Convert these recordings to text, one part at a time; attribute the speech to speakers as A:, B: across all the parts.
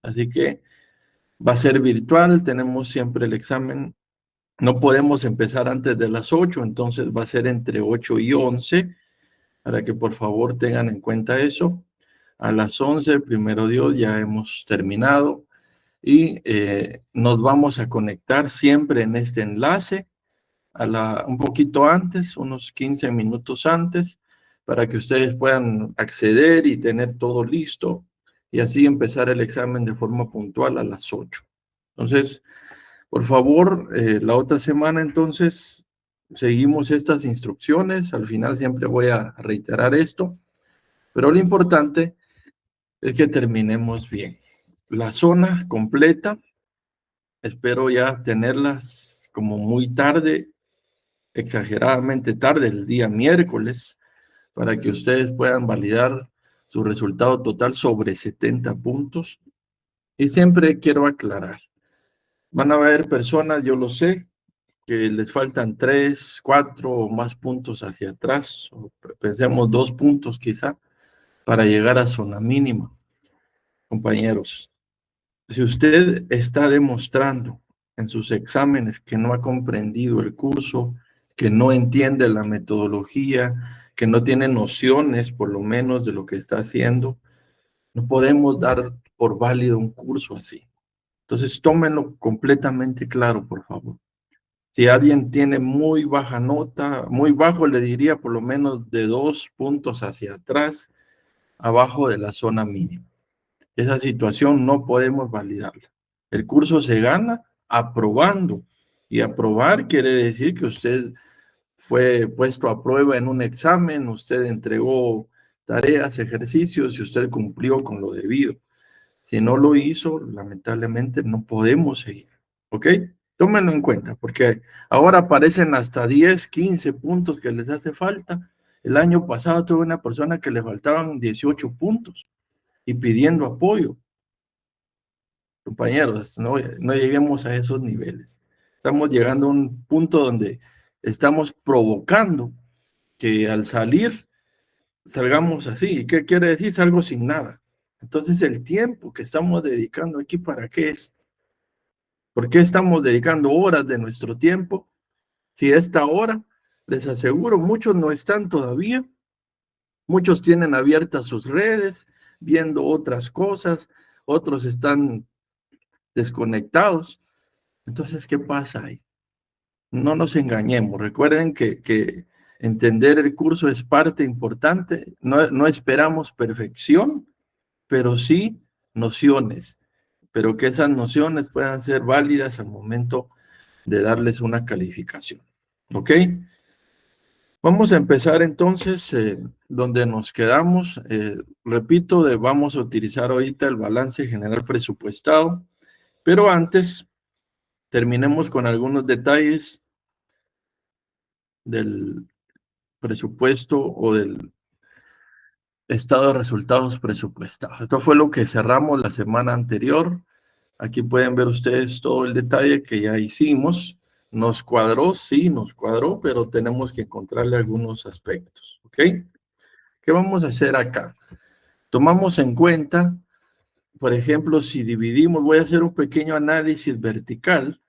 A: Así que va a ser virtual, tenemos siempre el examen. No podemos empezar antes de las 8, entonces va a ser entre 8 y 11, para que por favor tengan en cuenta eso. A las 11, primero Dios, ya hemos terminado y nos vamos a conectar siempre en este enlace un poquito antes, unos 15 minutos antes, para que ustedes puedan acceder y tener todo listo y así empezar el examen de forma puntual a las 8. Entonces, por favor, la otra semana entonces seguimos estas instrucciones. Al final siempre voy a reiterar esto, pero lo importante es que terminemos bien. La zona completa, espero ya tenerlas como muy tarde, exageradamente tarde, el día miércoles, para que ustedes puedan validar su resultado total sobre 70 puntos. Y siempre quiero aclarar, van a haber personas, yo lo sé, que les faltan 3, 4 o más puntos hacia atrás, o pensemos 2 puntos quizá, para llegar a zona mínima. Compañeros, si usted está demostrando en sus exámenes que no ha comprendido el curso, que no entiende la metodología, que no tiene nociones por lo menos de lo que está haciendo, no podemos dar por válido un curso así. Entonces, tómenlo completamente claro, por favor. Si alguien tiene muy baja nota, muy bajo, le diría por lo menos de 2 puntos hacia atrás, abajo de la zona mínima. Esa situación no podemos validarla. El curso se gana aprobando, y aprobar quiere decir que usted fue puesto a prueba en un examen, usted entregó tareas, ejercicios y usted cumplió con lo debido. Si no lo hizo, lamentablemente no podemos seguir. ¿Ok? Tómenlo en cuenta, porque ahora aparecen hasta 10, 15 puntos que les hace falta. El año pasado tuve una persona que le faltaban 18 puntos y pidiendo apoyo. Compañeros, no lleguemos a esos niveles. Estamos llegando a un punto donde estamos provocando que al salir salgamos así. ¿Qué quiere decir? Salgo sin nada. Entonces el tiempo que estamos dedicando aquí, ¿para qué es? ¿Por qué estamos dedicando horas de nuestro tiempo? Si a esta hora, les aseguro, muchos no están todavía, muchos tienen abiertas sus redes, viendo otras cosas, otros están desconectados. Entonces, ¿qué pasa ahí? No nos engañemos. Recuerden que entender el curso es parte importante. No esperamos perfección, pero sí nociones, pero que esas nociones puedan ser válidas al momento de darles una calificación. ¿Ok? Vamos a empezar entonces donde nos quedamos. Repito, vamos a utilizar ahorita el balance general presupuestado, pero antes terminemos con algunos detalles del presupuesto o del estado de resultados presupuestados. Esto fue lo que cerramos la semana anterior. Aquí pueden ver ustedes todo el detalle que ya hicimos. Nos cuadró, sí, nos cuadró, pero tenemos que encontrarle algunos aspectos. ¿Ok? ¿Qué vamos a hacer acá? Tomamos en cuenta, por ejemplo, si dividimos, voy a hacer un pequeño análisis vertical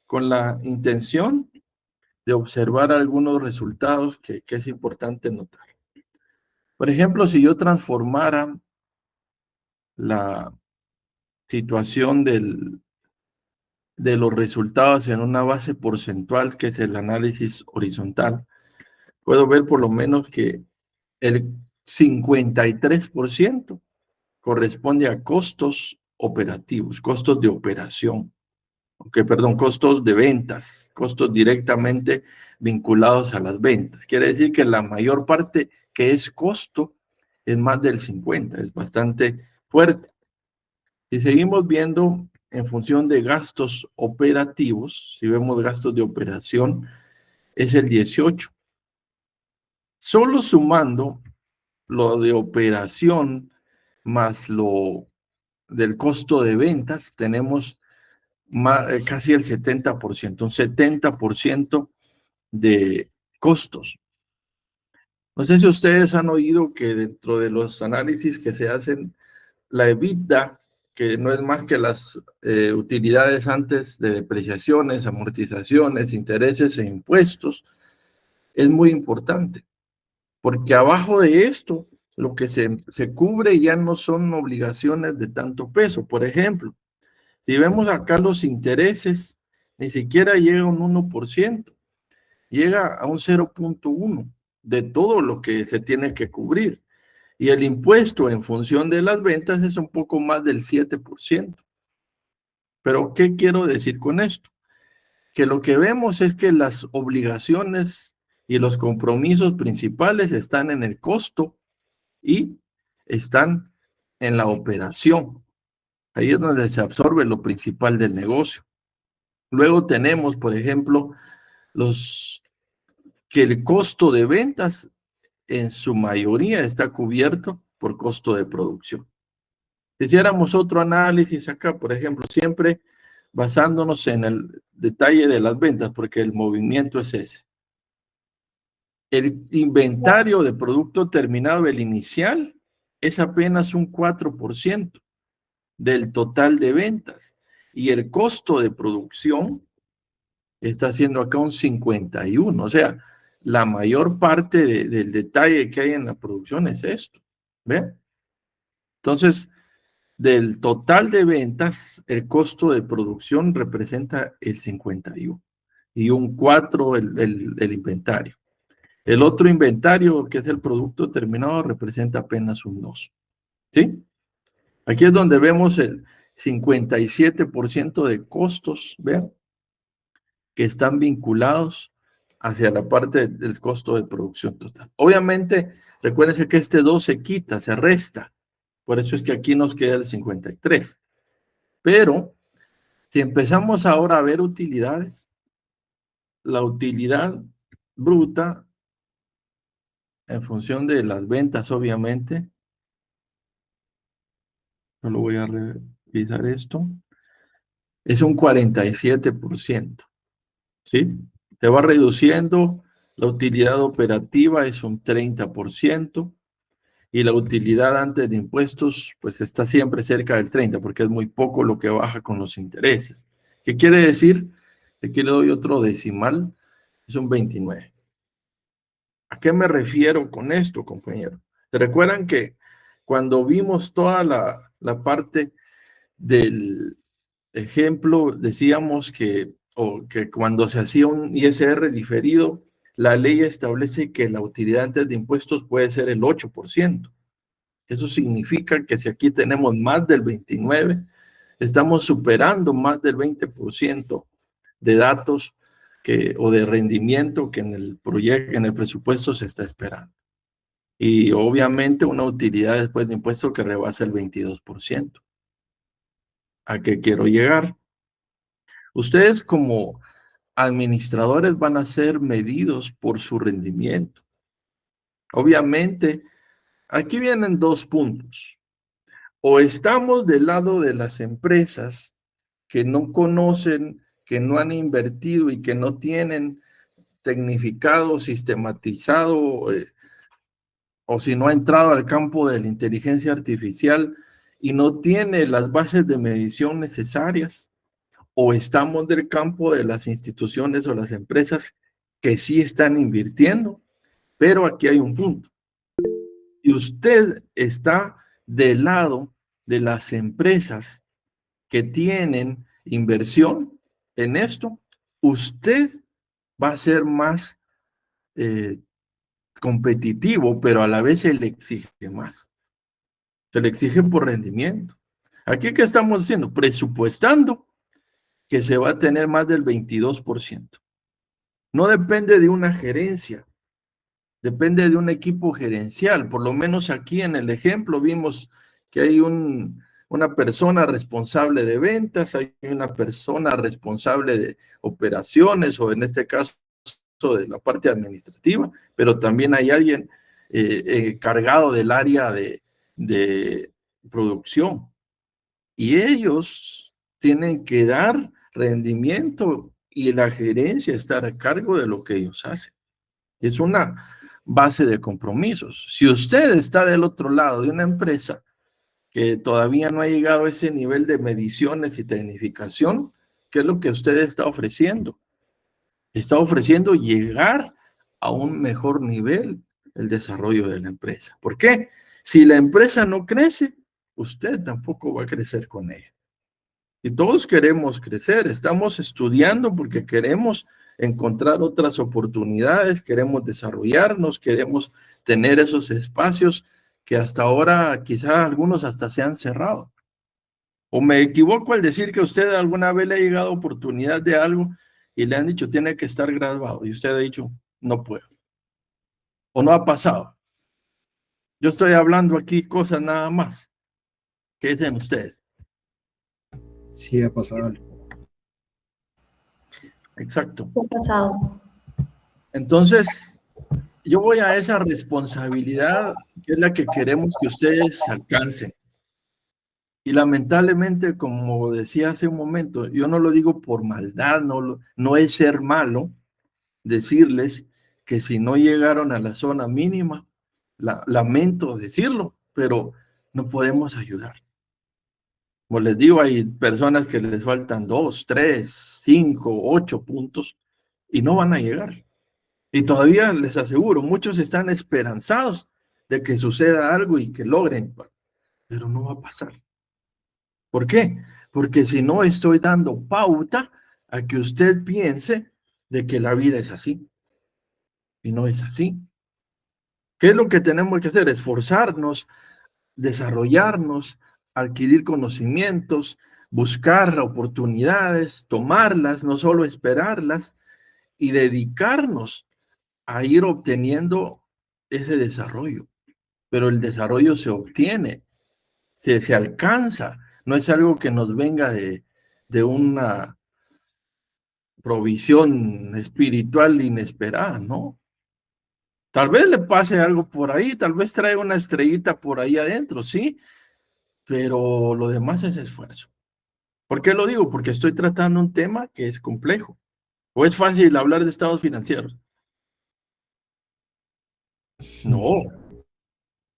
A: con la intención de observar algunos resultados que es importante notar. Por ejemplo, si yo transformara la situación de los resultados en una base porcentual, que es el análisis horizontal, puedo ver por lo menos que el 53% corresponde a costos operativos, costos de operación, perdón, costos de ventas, costos directamente vinculados a las ventas. Quiere decir que la mayor parte que es costo es más del 50%, es bastante fuerte. Si seguimos viendo en función de gastos operativos, si vemos gastos de operación, es el 18%. Solo sumando lo de operación más lo del costo de ventas, tenemos casi el 70%, un 70% de costos. No sé si ustedes han oído que dentro de los análisis que se hacen, la EBITDA que no es más que las utilidades antes de depreciaciones, amortizaciones, intereses e impuestos, es muy importante, porque abajo de esto, lo que se cubre ya no son obligaciones de tanto peso. Por ejemplo, si vemos acá los intereses, ni siquiera llega a un 1%, llega a un 0,1 de todo lo que se tiene que cubrir. Y el impuesto en función de las ventas es un poco más del 7%. Pero, ¿qué quiero decir con esto? Que lo que vemos es que las obligaciones y los compromisos principales están en el costo y están en la operación. Ahí es donde se absorbe lo principal del negocio. Luego tenemos, por ejemplo, que el costo de ventas en su mayoría está cubierto por costo de producción. Si hiciéramos otro análisis acá, por ejemplo, siempre basándonos en el detalle de las ventas, porque el movimiento es ese. El inventario de producto terminado, el inicial, es apenas un 4% del total de ventas. Y el costo de producción está haciendo acá un 51%. O sea, la mayor parte del detalle que hay en la producción es esto. ¿Ve? Entonces, del total de ventas, el costo de producción representa el 51% y un 4% el inventario. El otro inventario, que es el producto terminado, representa apenas un 2%. ¿Sí? Aquí es donde vemos el 57% de costos, vean, que están vinculados hacia la parte del costo de producción total. Obviamente, recuérdense que este 2 se quita, se resta. Por eso es que aquí nos queda el 53%. Pero si empezamos ahora a ver utilidades, la utilidad bruta en función de las ventas, obviamente, solo voy a revisar esto, es un 47%, ¿sí? Se va reduciendo, la utilidad operativa es un 30%, y la utilidad antes de impuestos, pues está siempre cerca del 30%, porque es muy poco lo que baja con los intereses. ¿Qué quiere decir? Aquí le doy otro decimal, es un 29%. ¿A qué me refiero con esto, compañero? ¿Se recuerdan que cuando vimos toda la parte del ejemplo, decíamos que cuando se hacía un ISR diferido, la ley establece que la utilidad antes de impuestos puede ser el 8%? Eso significa que si aquí tenemos más del 29%, estamos superando más del 20% de datos o de rendimiento que en el proyecto, en el presupuesto se está esperando. Y obviamente una utilidad después de impuestos que rebasa el 22%. ¿A qué quiero llegar? Ustedes como administradores van a ser medidos por su rendimiento. Obviamente, aquí vienen dos puntos. O estamos del lado de las empresas que no conocen, que no han invertido y que no tienen tecnificado, sistematizado, o si no ha entrado al campo de la inteligencia artificial y no tiene las bases de medición necesarias, o estamos del campo de las instituciones o las empresas que sí están invirtiendo. Pero aquí hay un punto. Y usted está del lado de las empresas que tienen inversión en esto, usted va a ser más competitivo, pero a la vez se le exige más. Se le exige por rendimiento. Aquí, ¿qué estamos haciendo? Presupuestando que se va a tener más del 22%. No depende de una gerencia, depende de un equipo gerencial. Por lo menos aquí en el ejemplo vimos que hay una persona responsable de ventas, hay una persona responsable de operaciones, o en este caso de la parte administrativa, pero también hay alguien cargado del área de producción. Y ellos tienen que dar rendimiento y la gerencia estar a cargo de lo que ellos hacen. Es una base de compromisos. Si usted está del otro lado de una empresa que todavía no ha llegado a ese nivel de mediciones y tecnificación, ¿qué es lo que usted está ofreciendo? Está ofreciendo llegar a un mejor nivel el desarrollo de la empresa. ¿Por qué? Si la empresa no crece, usted tampoco va a crecer con ella. Y todos queremos crecer, estamos estudiando porque queremos encontrar otras oportunidades, queremos desarrollarnos, queremos tener esos espacios que hasta ahora quizá algunos hasta se han cerrado. ¿O me equivoco al decir que usted alguna vez le ha llegado oportunidad de algo y le han dicho tiene que estar graduado y usted ha dicho no puedo? ¿O no ha pasado? Yo estoy hablando aquí cosas nada más. ¿Qué dicen ustedes?
B: Sí, ha pasado.
A: Exacto.
C: ¿Qué ha pasado?
A: Entonces, yo voy a esa responsabilidad que es la que queremos que ustedes alcancen. Y lamentablemente, como decía hace un momento, yo no lo digo por maldad, no es ser malo decirles que si no llegaron a la zona mínima, lamento decirlo, pero no podemos ayudar. Como les digo, hay personas que les faltan 2, 3, 5, 8 puntos y no van a llegar. Y todavía les aseguro, muchos están esperanzados de que suceda algo y que logren, pero no va a pasar. ¿Por qué? Porque si no estoy dando pauta a que usted piense de que la vida es así. Y no es así. ¿Qué es lo que tenemos que hacer? Esforzarnos, desarrollarnos, adquirir conocimientos, buscar oportunidades, tomarlas, no solo esperarlas, y dedicarnos a ir obteniendo ese desarrollo. Pero el desarrollo se obtiene, se alcanza, no es algo que nos venga de una provisión espiritual inesperada, ¿no? Tal vez le pase algo por ahí, tal vez trae una estrellita por ahí adentro, sí, pero lo demás es esfuerzo. ¿Por qué lo digo? Porque estoy tratando un tema que es complejo. ¿O es fácil hablar de estados financieros? No,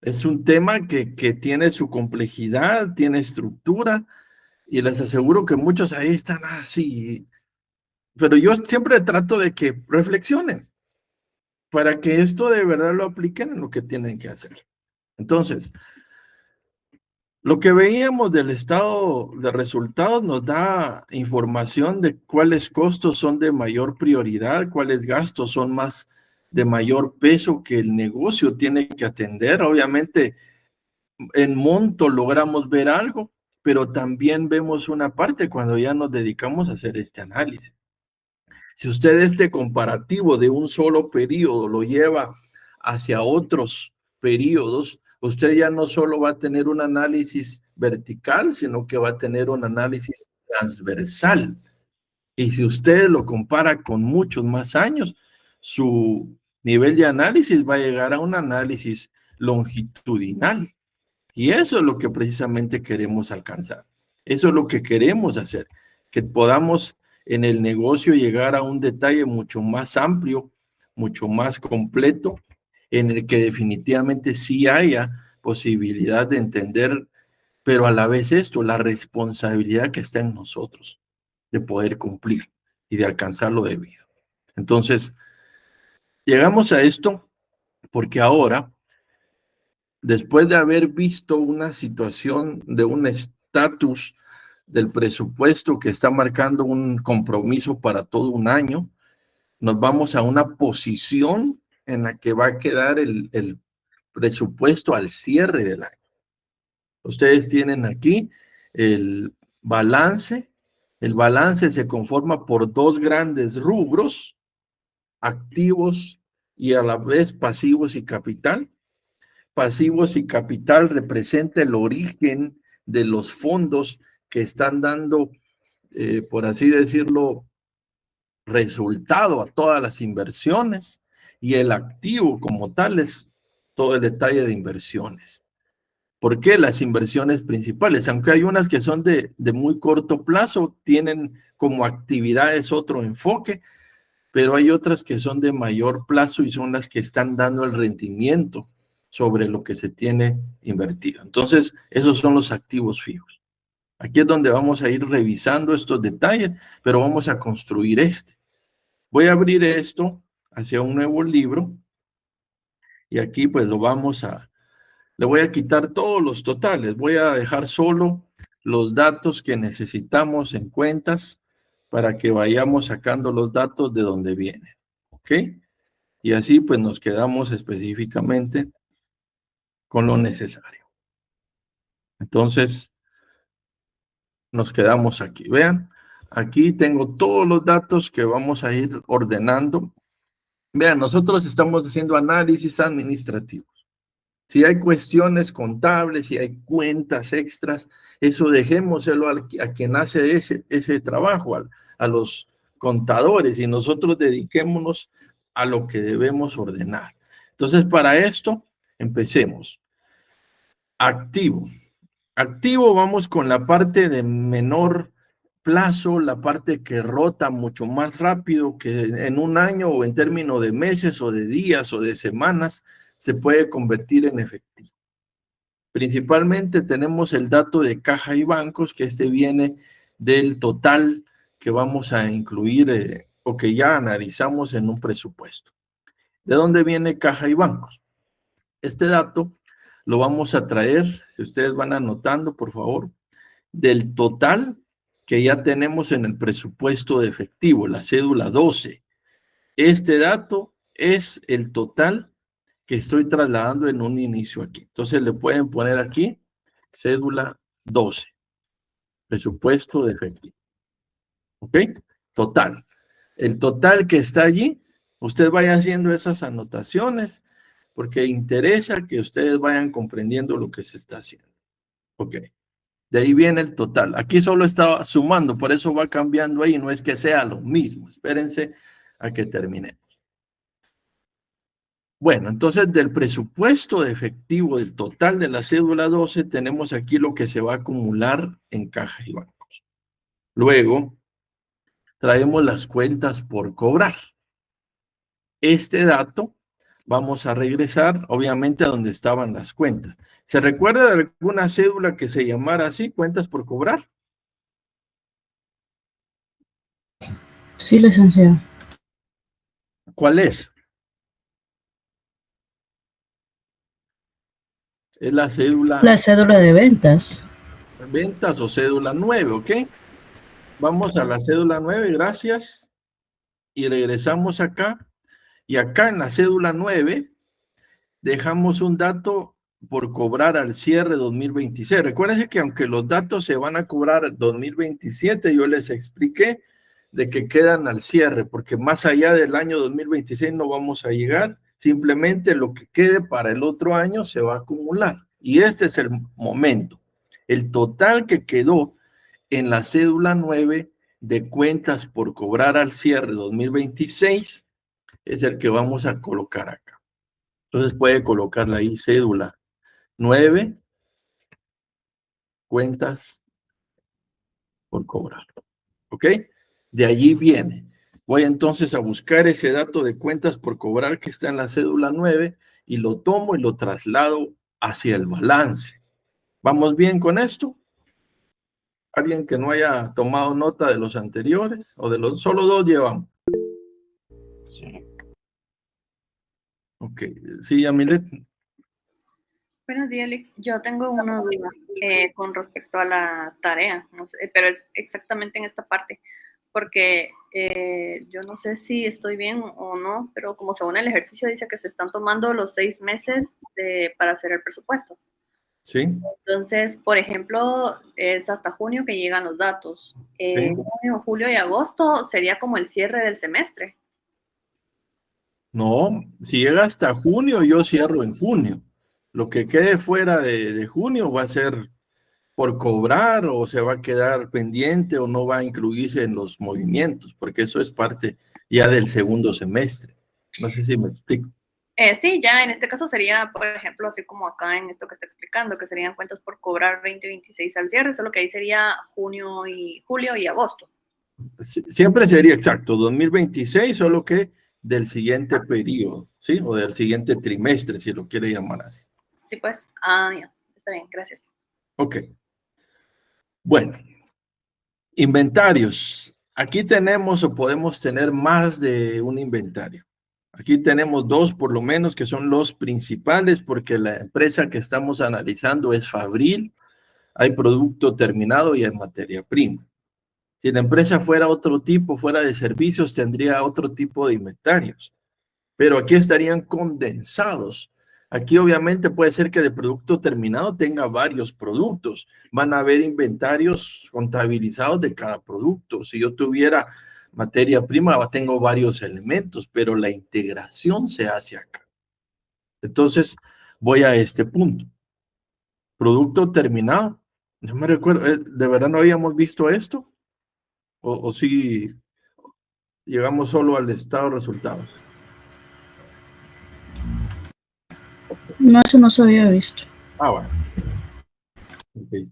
A: es un tema que tiene su complejidad, tiene estructura, y les aseguro que muchos ahí están así. Pero yo siempre trato de que reflexionen para que esto de verdad lo apliquen en lo que tienen que hacer. Entonces, lo que veíamos del estado de resultados nos da información de cuáles costos son de mayor prioridad, cuáles gastos son más de mayor peso que el negocio tiene que atender. Obviamente, en monto logramos ver algo, pero también vemos una parte cuando ya nos dedicamos a hacer este análisis. Si usted este comparativo de un solo periodo lo lleva hacia otros periodos, usted ya no solo va a tener un análisis vertical, sino que va a tener un análisis transversal. Y si usted lo compara con muchos más años, su nivel de análisis va a llegar a un análisis longitudinal. Y eso es lo que precisamente queremos alcanzar. Eso es lo que queremos hacer, que podamos en el negocio llegar a un detalle mucho más amplio, mucho más completo, en el que definitivamente sí haya posibilidad de entender, pero a la vez esto, la responsabilidad que está en nosotros de poder cumplir y de alcanzar lo debido. Entonces, llegamos a esto porque ahora después de haber visto una situación de un estatus del presupuesto que está marcando un compromiso para todo un año, nos vamos a una posición en la que va a quedar el presupuesto al cierre del año. Ustedes tienen aquí el balance. El balance se conforma por dos grandes rubros, activos y a la vez pasivos y capital. Pasivos y capital representa el origen de los fondos que están dando, por así decirlo, resultado a todas las inversiones, y el activo como tal es todo el detalle de inversiones. ¿Por qué las inversiones principales? Aunque hay unas que son de muy corto plazo, tienen como actividades otro enfoque, pero hay otras que son de mayor plazo y son las que están dando el rendimiento sobre lo que se tiene invertido. Entonces, esos son los activos fijos. Aquí es donde vamos a ir revisando estos detalles, pero vamos a construir este. Voy a abrir esto hacia un nuevo libro y aquí pues le voy a quitar todos los totales. Voy a dejar solo los datos que necesitamos en cuentas para que vayamos sacando los datos de donde vienen. ¿Ok? Y así pues nos quedamos específicamente con lo necesario. Entonces, nos quedamos aquí. Vean, aquí tengo todos los datos que vamos a ir ordenando. Vean, nosotros estamos haciendo análisis administrativo. Si hay cuestiones contables, si hay cuentas extras, eso dejémoselo a quien hace ese trabajo, a los contadores, y nosotros dediquémonos a lo que debemos ordenar. Entonces, para esto, empecemos. Activo. Activo, vamos con la parte de menor plazo, la parte que rota mucho más rápido, que en un año o en términos de meses o de días o de semanas se puede convertir en efectivo. Principalmente tenemos el dato de caja y bancos, que este viene del total que vamos a incluir o que ya analizamos en un presupuesto. ¿De dónde viene caja y bancos? Este dato lo vamos a traer, si ustedes van anotando, por favor, del total que ya tenemos en el presupuesto de efectivo, la cédula 12. Este dato es el total que estoy trasladando en un inicio aquí. Entonces le pueden poner aquí cédula 12, presupuesto de efectivo. ¿Ok? Total. El total que está allí, usted vaya haciendo esas anotaciones porque interesa que ustedes vayan comprendiendo lo que se está haciendo. Ok. De ahí viene el total. Aquí solo estaba sumando, por eso va cambiando ahí. No es que sea lo mismo. Espérense a que terminemos. Bueno, entonces del presupuesto de efectivo del total de la cédula 12, tenemos aquí lo que se va a acumular en cajas y bancos. Luego, traemos las cuentas por cobrar. Este dato vamos a regresar, obviamente, a donde estaban las cuentas. ¿Se recuerda de alguna cédula que se llamara así, cuentas por cobrar?
C: Sí, licenciado.
A: ¿Cuál es? Es la cédula
C: La cédula de ventas.
A: ventas o cédula 9, ¿ok? Vamos a la cédula 9, gracias. Y regresamos acá. Y acá en la cédula 9 dejamos un dato por cobrar al cierre 2026. Recuérdense que aunque los datos se van a cobrar 2027, yo les expliqué de que quedan al cierre, porque más allá del año 2026 no vamos a llegar, simplemente lo que quede para el otro año se va a acumular. Y este es el momento. El total que quedó en la cédula 9 de cuentas por cobrar al cierre 2026 es el que vamos a colocar acá. Entonces puede colocarla ahí, cédula 9, cuentas por cobrar. ¿Ok? De allí viene. Voy entonces a buscar ese dato de cuentas por cobrar que está en la cédula 9 y lo tomo y lo traslado hacia el balance. ¿Vamos bien con esto? ¿Alguien que no haya tomado nota de los anteriores o de los solo dos llevamos?
B: Sí.
A: Ok, sí, Yamilet.
D: Buenos días, Lick. Yo tengo una duda con respecto a la tarea, no sé, pero es exactamente en esta parte, porque yo no sé si estoy bien o no, pero como según el ejercicio dice que se están tomando los 6 meses para hacer el presupuesto.
A: Sí,
D: Entonces, por ejemplo, es hasta junio que llegan los datos.
A: sí.
D: Junio, julio y agosto sería como el cierre del semestre.
A: No, si llega hasta junio, yo cierro en junio. Lo que quede fuera de junio va a ser por cobrar o se va a quedar pendiente o no va a incluirse en los movimientos, porque eso es parte ya del segundo semestre. No sé si me explico.
D: Sí, ya en este caso sería, por ejemplo, así como acá en esto que está explicando, que serían cuentas por cobrar 2026 al cierre, solo que ahí sería junio y julio y agosto.
A: Siempre sería exacto, 2026, solo que del siguiente periodo, ¿sí? O del siguiente trimestre, si lo quiere llamar así.
D: Sí, pues. Ah, ya. Está bien, gracias.
A: Ok. Bueno, inventarios. Aquí tenemos o podemos tener más de un inventario. Aquí tenemos dos por lo menos que son los principales porque la empresa que estamos analizando es Fabril. Hay producto terminado y hay materia prima. Si la empresa fuera otro tipo, fuera de servicios, tendría otro tipo de inventarios. Pero aquí estarían condensados. Aquí obviamente puede ser que de producto terminado tenga varios productos. Van a haber inventarios contabilizados de cada producto. Si yo tuviera materia prima, tengo varios elementos, pero la integración se hace acá. Entonces, voy a este punto. Producto terminado. No me recuerdo, ¿de verdad no habíamos visto esto? ¿O sí llegamos solo al estado de resultados?
C: No, eso no se había visto.
A: Ah, bueno. Okay.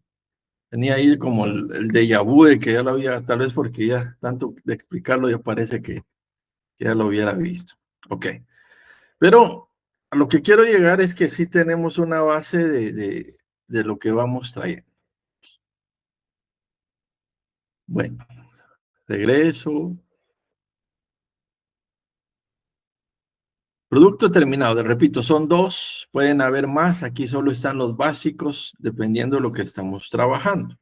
A: Tenía ahí como el déjà vu de que ya lo había, tal vez porque ya tanto de explicarlo ya parece que ya lo hubiera visto. Ok. Pero a lo que quiero llegar es que sí tenemos una base de lo que vamos trayendo. Bueno, regreso. Producto terminado, repito, son dos, pueden haber más, aquí solo están los básicos, dependiendo de lo que estamos trabajando.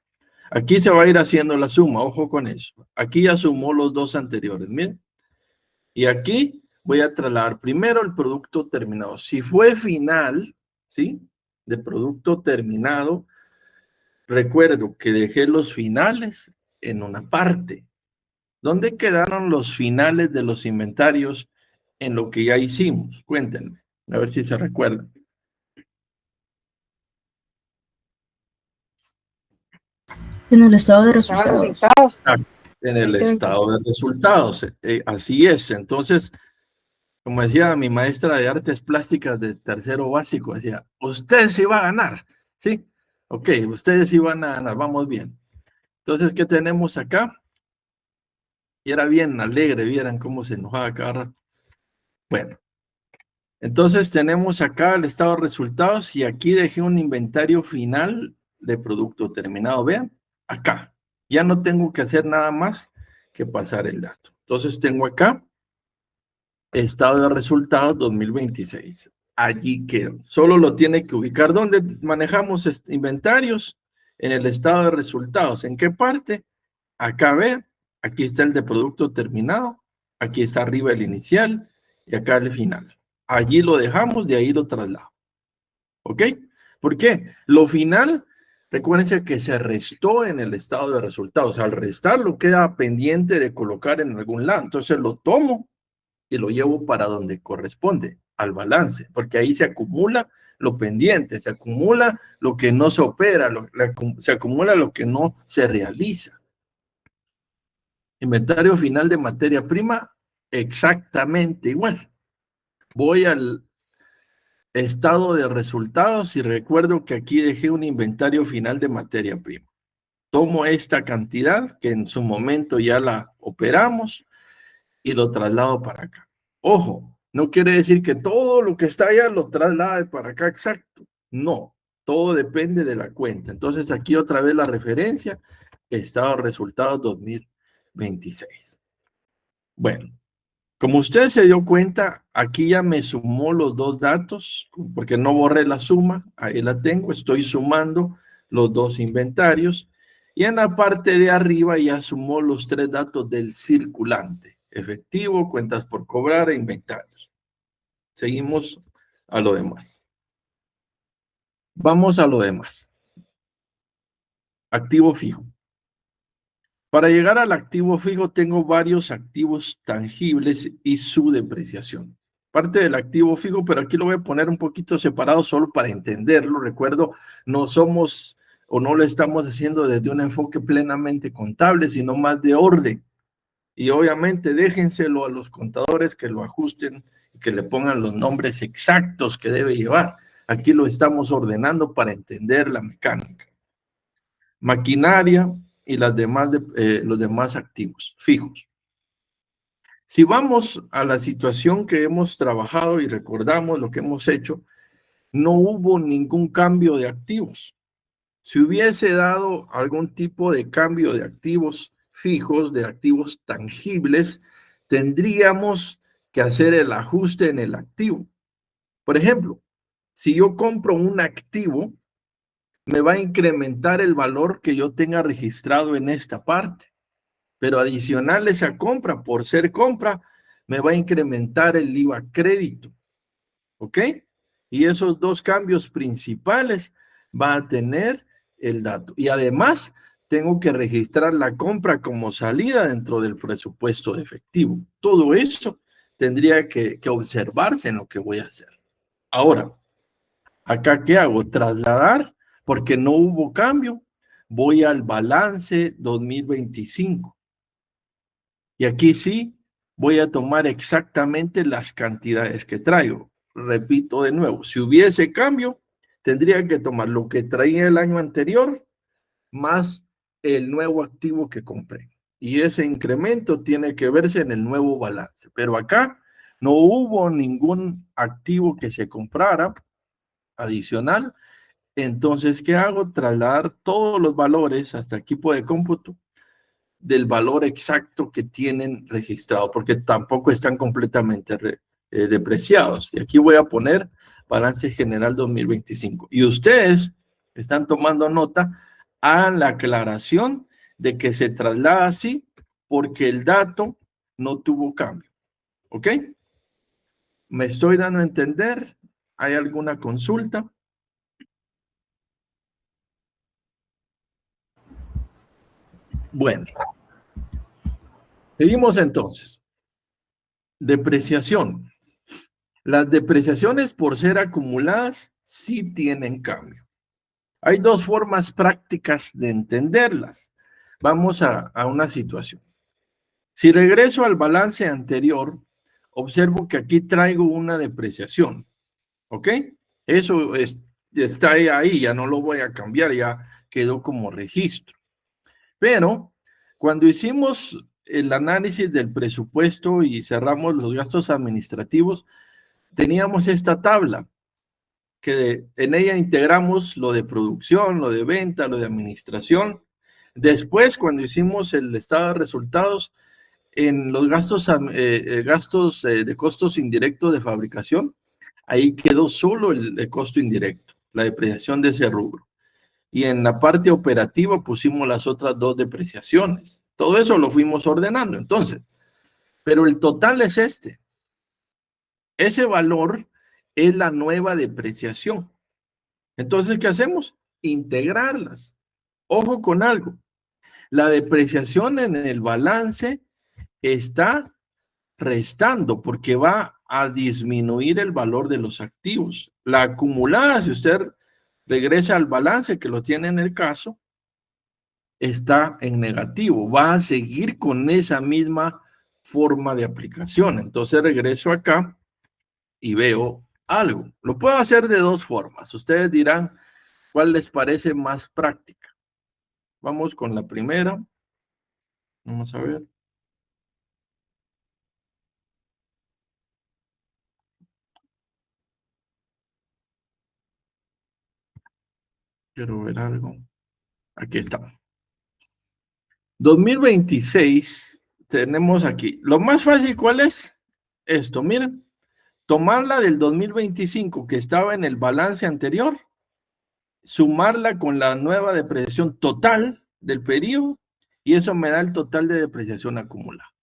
A: Aquí se va a ir haciendo la suma, ojo con eso. Aquí ya sumó los dos anteriores, miren. Y aquí voy a trasladar primero el producto terminado. Si fue final, ¿sí? De producto terminado, recuerdo que dejé los finales en una parte. ¿Dónde quedaron los finales de los inventarios en lo que ya hicimos? Cuéntenme, a ver si se recuerdan.
C: En el estado de resultados.
A: En el estado de resultados. Así es. Entonces, como decía mi maestra de artes plásticas de tercero básico, decía, usted sí va a ganar. ¿Sí? Ok, ustedes sí van a ganar, vamos bien. Entonces, ¿qué tenemos acá? Y era bien alegre, vieran cómo se enojaba cada rato. Bueno, entonces tenemos acá el estado de resultados y aquí dejé un inventario final de producto terminado. Vean, acá. Ya no tengo que hacer nada más que pasar el dato. Entonces tengo acá estado de resultados 2026. Allí quedó. Solo lo tiene que ubicar. ¿Dónde manejamos inventarios? En el estado de resultados. ¿En qué parte? Acá vean. Aquí está el de producto terminado. Aquí está arriba el inicial y acá el final. Allí lo dejamos, de ahí lo traslado. ¿Ok? ¿Por qué? Lo final, recuérdense que se restó en el estado de resultados. Al restarlo queda pendiente de colocar en algún lado. Entonces lo tomo y lo llevo para donde corresponde, al balance, porque ahí se acumula lo pendiente, se acumula lo que no se opera, se acumula lo que no se realiza. Inventario final de materia prima, exactamente igual. Voy al estado de resultados y recuerdo que aquí dejé un inventario final de materia prima. Tomo esta cantidad que en su momento ya la operamos y lo traslado para acá. Ojo, no quiere decir que todo lo que está allá lo traslade para acá exacto. No, todo depende de la cuenta. Entonces aquí otra vez la referencia, estado de resultados 2026. Bueno, como usted se dio cuenta, aquí ya me sumó los dos datos, porque no borré la suma, ahí la tengo, estoy sumando los dos inventarios, y en la parte de arriba ya sumó los tres datos del circulante, efectivo, cuentas por cobrar e inventarios. Seguimos a lo demás. Vamos a lo demás. Activo fijo. Para llegar al activo fijo tengo varios activos tangibles y su depreciación. Parte del activo fijo, pero aquí lo voy a poner un poquito separado solo para entenderlo. Recuerdo, no somos o no lo estamos haciendo desde un enfoque plenamente contable, sino más de orden. Y obviamente déjenselo a los contadores que lo ajusten y que le pongan los nombres exactos que debe llevar. Aquí lo estamos ordenando para entender la mecánica. Maquinaria y los demás activos fijos. Si vamos a la situación que hemos trabajado y recordamos lo que hemos hecho, no hubo ningún cambio de activos. Si hubiese dado algún tipo de cambio de activos fijos, de activos tangibles, tendríamos que hacer el ajuste en el activo. Por ejemplo, si yo compro un activo, me va a incrementar el valor que yo tenga registrado en esta parte. Pero adicional a esa compra, por ser compra, me va a incrementar el IVA crédito. ¿Ok? Y esos dos cambios principales va a tener el dato. Y además, tengo que registrar la compra como salida dentro del presupuesto de efectivo. Todo eso tendría que observarse en lo que voy a hacer. Ahora, acá, ¿qué hago? Trasladar, porque no hubo cambio. Voy al balance 2025. Y aquí sí voy a tomar exactamente las cantidades que traigo. Repito de nuevo, si hubiese cambio, tendría que tomar lo que traía el año anterior más el nuevo activo que compré. Y ese incremento tiene que verse en el nuevo balance. Pero acá no hubo ningún activo que se comprara adicional. Entonces, ¿qué hago? Trasladar todos los valores hasta equipo de cómputo del valor exacto que tienen registrado, porque tampoco están completamente depreciados. Y aquí voy a poner balance general 2025. Y ustedes están tomando nota a la aclaración de que se traslada así porque el dato no tuvo cambio. ¿Ok? ¿Me estoy dando a entender? ¿Hay alguna consulta? Bueno, seguimos entonces. Depreciación. Las depreciaciones por ser acumuladas sí tienen cambio. Hay dos formas prácticas de entenderlas. Vamos a una situación. Si regreso al balance anterior, observo que aquí traigo una depreciación. ¿Ok? Eso está ahí, ya no lo voy a cambiar, ya quedó como registro. Pero cuando hicimos el análisis del presupuesto y cerramos los gastos administrativos, teníamos esta tabla que en ella integramos lo de producción, lo de venta, lo de administración. Después, cuando hicimos el estado de resultados, en los gastos, de costos indirectos de fabricación, ahí quedó solo el costo indirecto, la depreciación de ese rubro. Y en la parte operativa pusimos las otras dos depreciaciones. Todo eso lo fuimos ordenando, entonces. Pero el total es este. Ese valor es la nueva depreciación. Entonces, ¿qué hacemos? Integrarlas. Ojo con algo. La depreciación en el balance está restando porque va a disminuir el valor de los activos. La acumulada, si usted regresa al balance que lo tiene en el caso, está en negativo. Va a seguir con esa misma forma de aplicación. Entonces regreso acá y veo algo. Lo puedo hacer de dos formas. Ustedes dirán cuál les parece más práctica. Vamos con la primera. Vamos a ver. Quiero ver algo. Aquí está. 2026 tenemos aquí. Lo más fácil, ¿cuál es? Esto, miren. Tomarla del 2025 que estaba en el balance anterior, sumarla con la nueva depreciación total del periodo y eso me da el total de depreciación acumulada.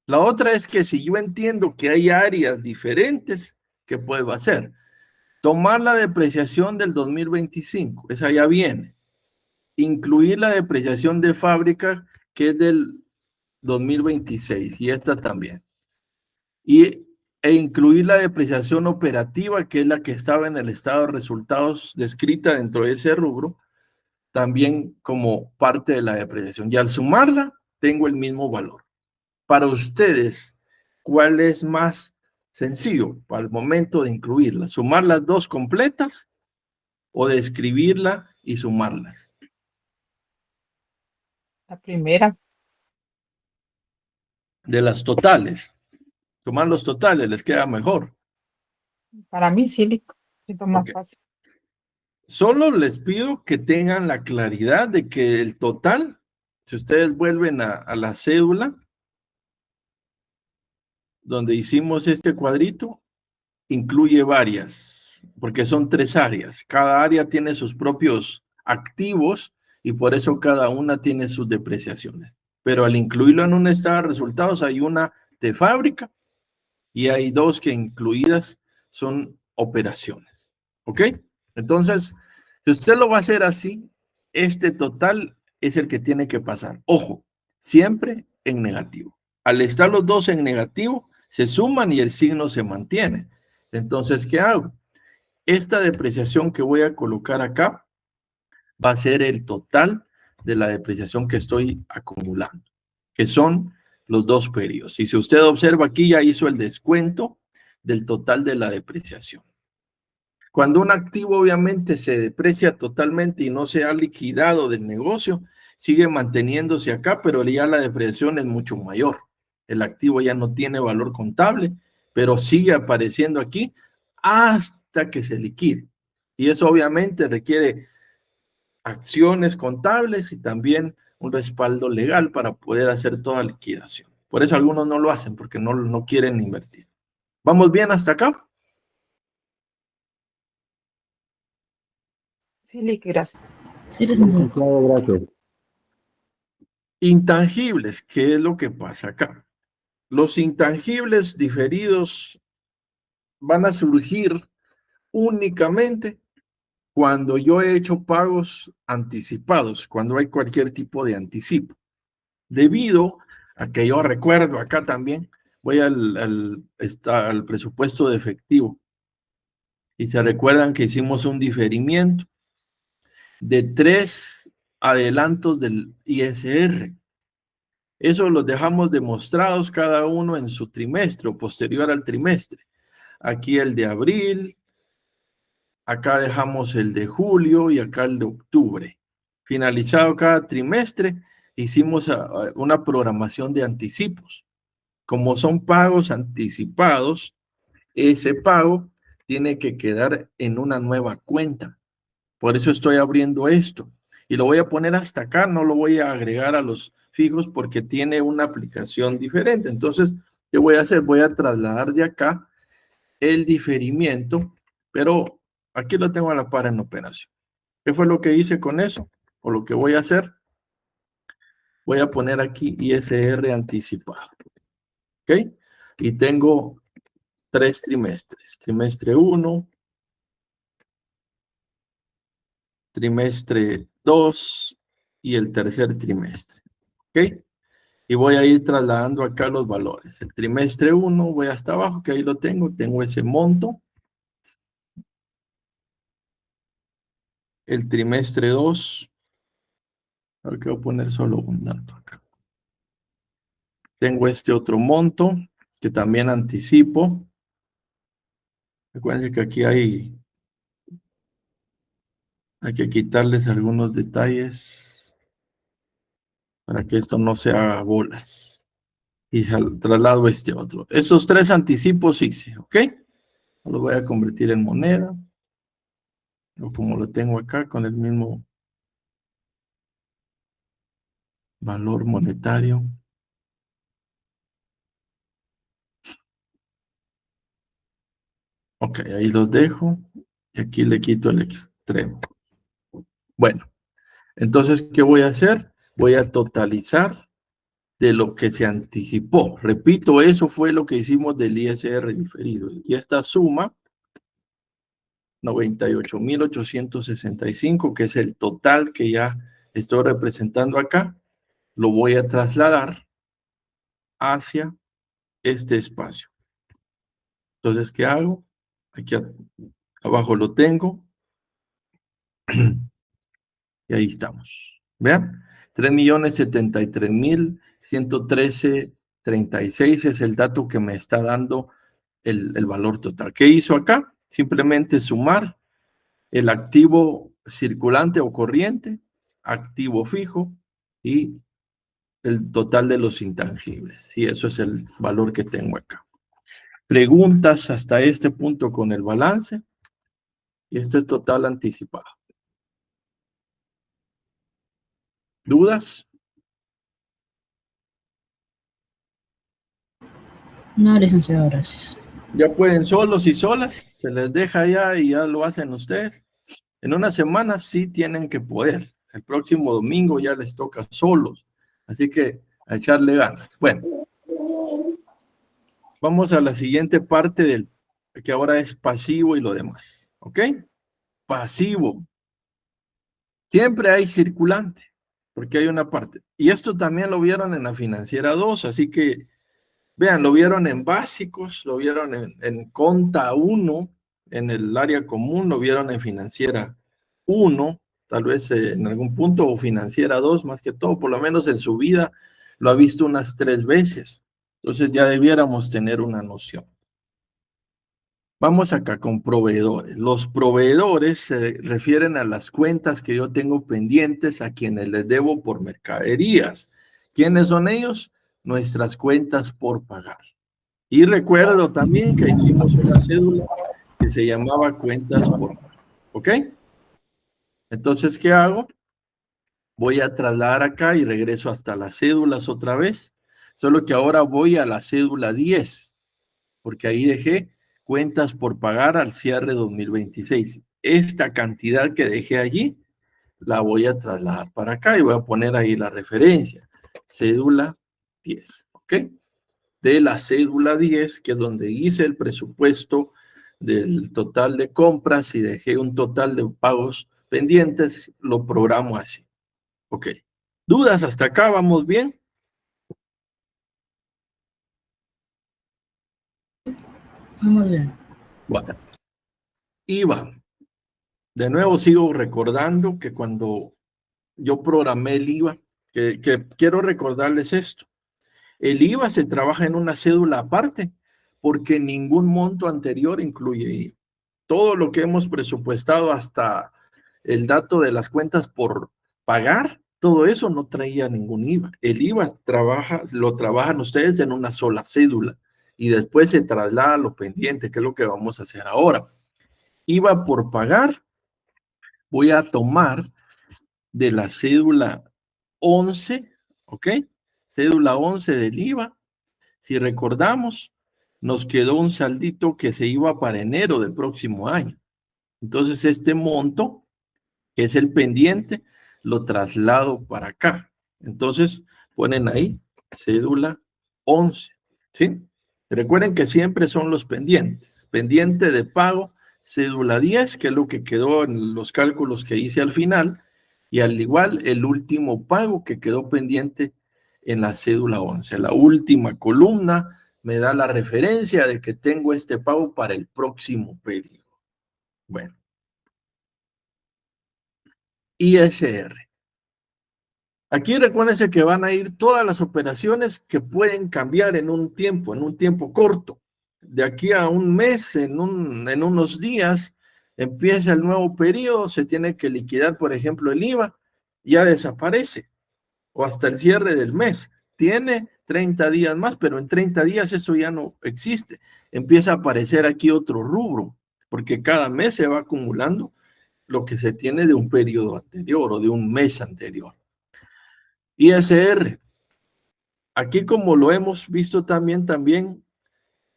A: La otra es que si yo entiendo que hay áreas diferentes, ¿qué puedo hacer? Tomar la depreciación del 2025, esa ya viene. Incluir la depreciación de fábrica, que es del 2026, y esta también. E incluir la depreciación operativa, que es la que estaba en el estado de resultados descrita dentro de ese rubro, también como parte de la depreciación. Y al sumarla, tengo el mismo valor. Para ustedes, ¿cuál es más sencillo para el momento de incluirla? ¿Sumar las dos completas o de escribirla y sumarlas?
B: La primera.
A: de las totales. Tomar los totales, les queda mejor.
B: Para mí sí, siento más
A: Ok.
B: fácil.
A: Solo les pido que tengan la claridad de que el total, si ustedes vuelven a la cédula, donde hicimos este cuadrito, incluye varias, porque son 3 áreas. Cada área tiene sus propios activos y por eso cada una tiene sus depreciaciones. Pero al incluirlo en un estado de resultados, hay una de fábrica y hay 2 que incluidas son operaciones. ¿Ok? Entonces, si usted lo va a hacer así, este total es el que tiene que pasar. Ojo, siempre en negativo. Al estar los 2 en negativo, se suman y el signo se mantiene. Entonces, ¿qué hago? Esta depreciación que voy a colocar acá va a ser el total de la depreciación que estoy acumulando, que son los 2 periodos. Y si usted observa aquí, ya hizo el descuento del total de la depreciación. Cuando un activo obviamente se deprecia totalmente y no se ha liquidado del negocio, sigue manteniéndose acá, pero ya la depreciación es mucho mayor. El activo ya no tiene valor contable, pero sigue apareciendo aquí hasta que se liquide. Y eso obviamente requiere acciones contables y también un respaldo legal para poder hacer toda liquidación. Por eso algunos no lo hacen, porque no quieren invertir. ¿Vamos bien hasta acá?
B: Sí, Lick, gracias.
C: Sí, licenciado.
E: Licenciado, gracias.
A: Intangibles, ¿qué es lo que pasa acá? Los intangibles diferidos van a surgir únicamente cuando yo he hecho pagos anticipados, cuando hay cualquier tipo de anticipo. Debido a que yo recuerdo acá también, voy al presupuesto de efectivo y se recuerdan que hicimos un diferimiento de 3 adelantos del ISR. Eso los dejamos demostrados cada uno en su trimestre o posterior al trimestre. Aquí el de abril, acá dejamos el de julio y acá el de octubre. Finalizado cada trimestre, hicimos una programación de anticipos. Como son pagos anticipados, ese pago tiene que quedar en una nueva cuenta. Por eso estoy abriendo esto. Y lo voy a poner hasta acá, no lo voy a agregar a los fijos porque tiene una aplicación diferente. Entonces, ¿qué voy a hacer? Voy a trasladar de acá el diferimiento, pero aquí lo tengo a la par en operación. ¿Qué fue lo que hice con eso? O lo que voy a hacer. Voy a poner aquí ISR anticipado. ¿Ok? Y tengo 3 trimestres. Trimestre 1, trimestre 2 y el tercer trimestre. ¿Ok? Y voy a ir trasladando acá los valores. El trimestre 1 voy hasta abajo, que ahí lo tengo ese monto. El trimestre 2, ahora que voy a poner solo un dato acá. Tengo este otro monto, que también anticipo. Recuerden que aquí hay que quitarles algunos detalles para que esto no se haga bolas. Y traslado este otro. Esos 3 anticipos hice, ¿ok? Los voy a convertir en moneda. O como lo tengo acá, con el mismo valor monetario. Ok, ahí los dejo. Y aquí le quito el extremo. Bueno, entonces, ¿qué voy a hacer? Voy a totalizar de lo que se anticipó. Repito, eso fue lo que hicimos del ISR diferido. Y esta suma, 98,865, que es el total que ya estoy representando acá, lo voy a trasladar hacia este espacio. Entonces, ¿qué hago? Aquí abajo lo tengo. Y ahí estamos. Vean, 3,073,113,36 es el dato que me está dando el valor total. ¿Qué hizo acá? Simplemente sumar el activo circulante o corriente, activo fijo y el total de los intangibles. Y eso es el valor que tengo acá. Preguntas hasta este punto con el balance. Y este es total anticipado. ¿Dudas?
C: No, licenciado, gracias.
A: Ya pueden solos y solas, se les deja ya y ya lo hacen ustedes. En una semana sí tienen que poder. El próximo domingo ya les toca solos. Así que a echarle ganas. Bueno, vamos a la siguiente parte del que ahora es pasivo y lo demás. ¿Ok? Pasivo. Siempre hay circulante, porque hay una parte. Y esto también lo vieron en la financiera 2, así que vean, lo vieron en básicos, lo vieron en Conta 1, en el área común, lo vieron en financiera 1, tal vez en algún punto, o financiera 2, más que todo, por lo menos en su vida lo ha visto unas 3 veces. Entonces ya debiéramos tener una noción. Vamos acá con proveedores. Los proveedores se refieren a las cuentas que yo tengo pendientes a quienes les debo por mercaderías. ¿Quiénes son ellos? Nuestras cuentas por pagar. Y recuerdo también que hicimos una cédula que se llamaba cuentas por pagar. ¿Ok? Entonces, ¿qué hago? Voy a trasladar acá y regreso hasta las cédulas otra vez. Solo que ahora voy a la cédula 10, porque ahí dejé cuentas por pagar al cierre 2026. Esta cantidad que dejé allí la voy a trasladar para acá y voy a poner ahí la referencia. Cédula 10, ¿ok? De la cédula 10, que es donde hice el presupuesto del total de compras y dejé un total de pagos pendientes, lo programo así. Ok. ¿Dudas hasta acá? ¿Vamos bien?
C: Muy bien.
A: Bueno. IVA. De nuevo sigo recordando que cuando yo programé el IVA, que quiero recordarles esto. El IVA se trabaja en una cédula aparte porque ningún monto anterior incluye IVA. Todo lo que hemos presupuestado hasta el dato de las cuentas por pagar, todo eso no traía ningún IVA. El IVA lo trabajan ustedes en una sola cédula y después se traslada a lo pendiente, que es lo que vamos a hacer ahora. IVA por pagar, voy a tomar de la cédula 11, ¿ok? Cédula 11 del IVA. Si recordamos, nos quedó un saldito que se iba para enero del próximo año. Entonces, este monto, que es el pendiente, lo traslado para acá. Entonces, ponen ahí cédula 11, ¿sí? Recuerden que siempre son los pendientes. Pendiente de pago, cédula 10, que es lo que quedó en los cálculos que hice al final, y al igual el último pago que quedó pendiente en la cédula 11. La última columna me da la referencia de que tengo este pago para el próximo periodo. Bueno. ISR. Aquí recuérdense que van a ir todas las operaciones que pueden cambiar en un tiempo corto. De aquí a un mes, en unos días, empieza el nuevo periodo, se tiene que liquidar, por ejemplo, el IVA, ya desaparece, o hasta el cierre del mes. Tiene 30 días más, pero en 30 días eso ya no existe. Empieza a aparecer aquí otro rubro, porque cada mes se va acumulando lo que se tiene de un periodo anterior o de un mes anterior. ISR. Aquí como lo hemos visto también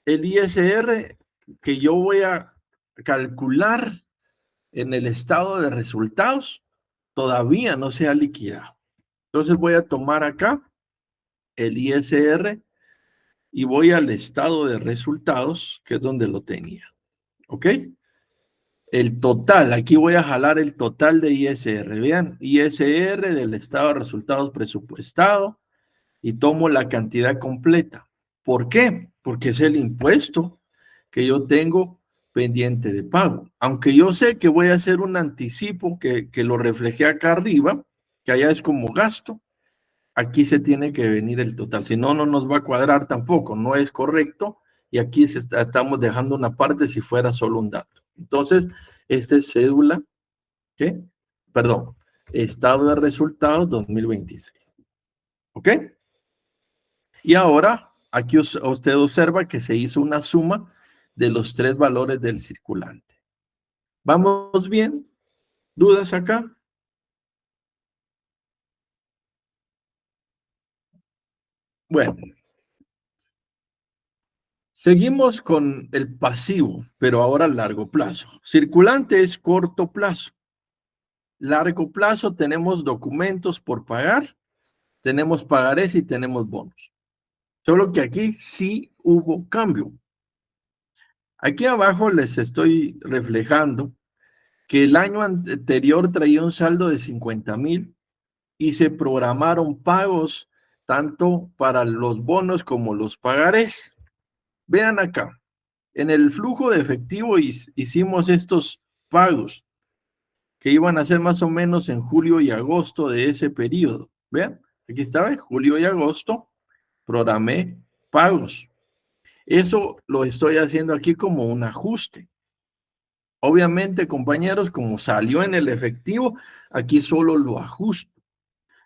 A: el ISR que yo voy a calcular en el estado de resultados todavía no se ha liquidado. Entonces voy a tomar acá el ISR y voy al estado de resultados, que es donde lo tenía. ¿Ok? El total, aquí voy a jalar el total de ISR. Vean, ISR del estado de resultados presupuestado y tomo la cantidad completa. ¿Por qué? Porque es el impuesto que yo tengo pendiente de pago. Aunque yo sé que voy a hacer un anticipo que lo reflejé acá arriba, que allá es como gasto, aquí se tiene que venir el total. Si no, no nos va a cuadrar tampoco, no es correcto. Y aquí estamos dejando una parte si fuera solo un dato. Entonces, esta es cédula, ¿qué? Perdón, estado de resultados 2026. ¿Ok? Y ahora, aquí usted observa que se hizo una suma de los 3 valores del circulante. ¿Vamos bien? ¿Dudas acá? Bueno, seguimos con el pasivo, pero ahora a largo plazo. Circulante es corto plazo. Largo plazo tenemos documentos por pagar, tenemos pagarés y tenemos bonos. Solo que aquí sí hubo cambio. Aquí abajo les estoy reflejando que el año anterior traía un saldo de 50,000 y se programaron pagos tanto para los bonos como los pagarés. Vean acá, en el flujo de efectivo hicimos estos pagos que iban a ser más o menos en julio y agosto de ese periodo. Vean, aquí estaba, en julio y agosto, programé pagos. Eso lo estoy haciendo aquí como un ajuste. Obviamente, compañeros, como salió en el efectivo, aquí solo lo ajusto.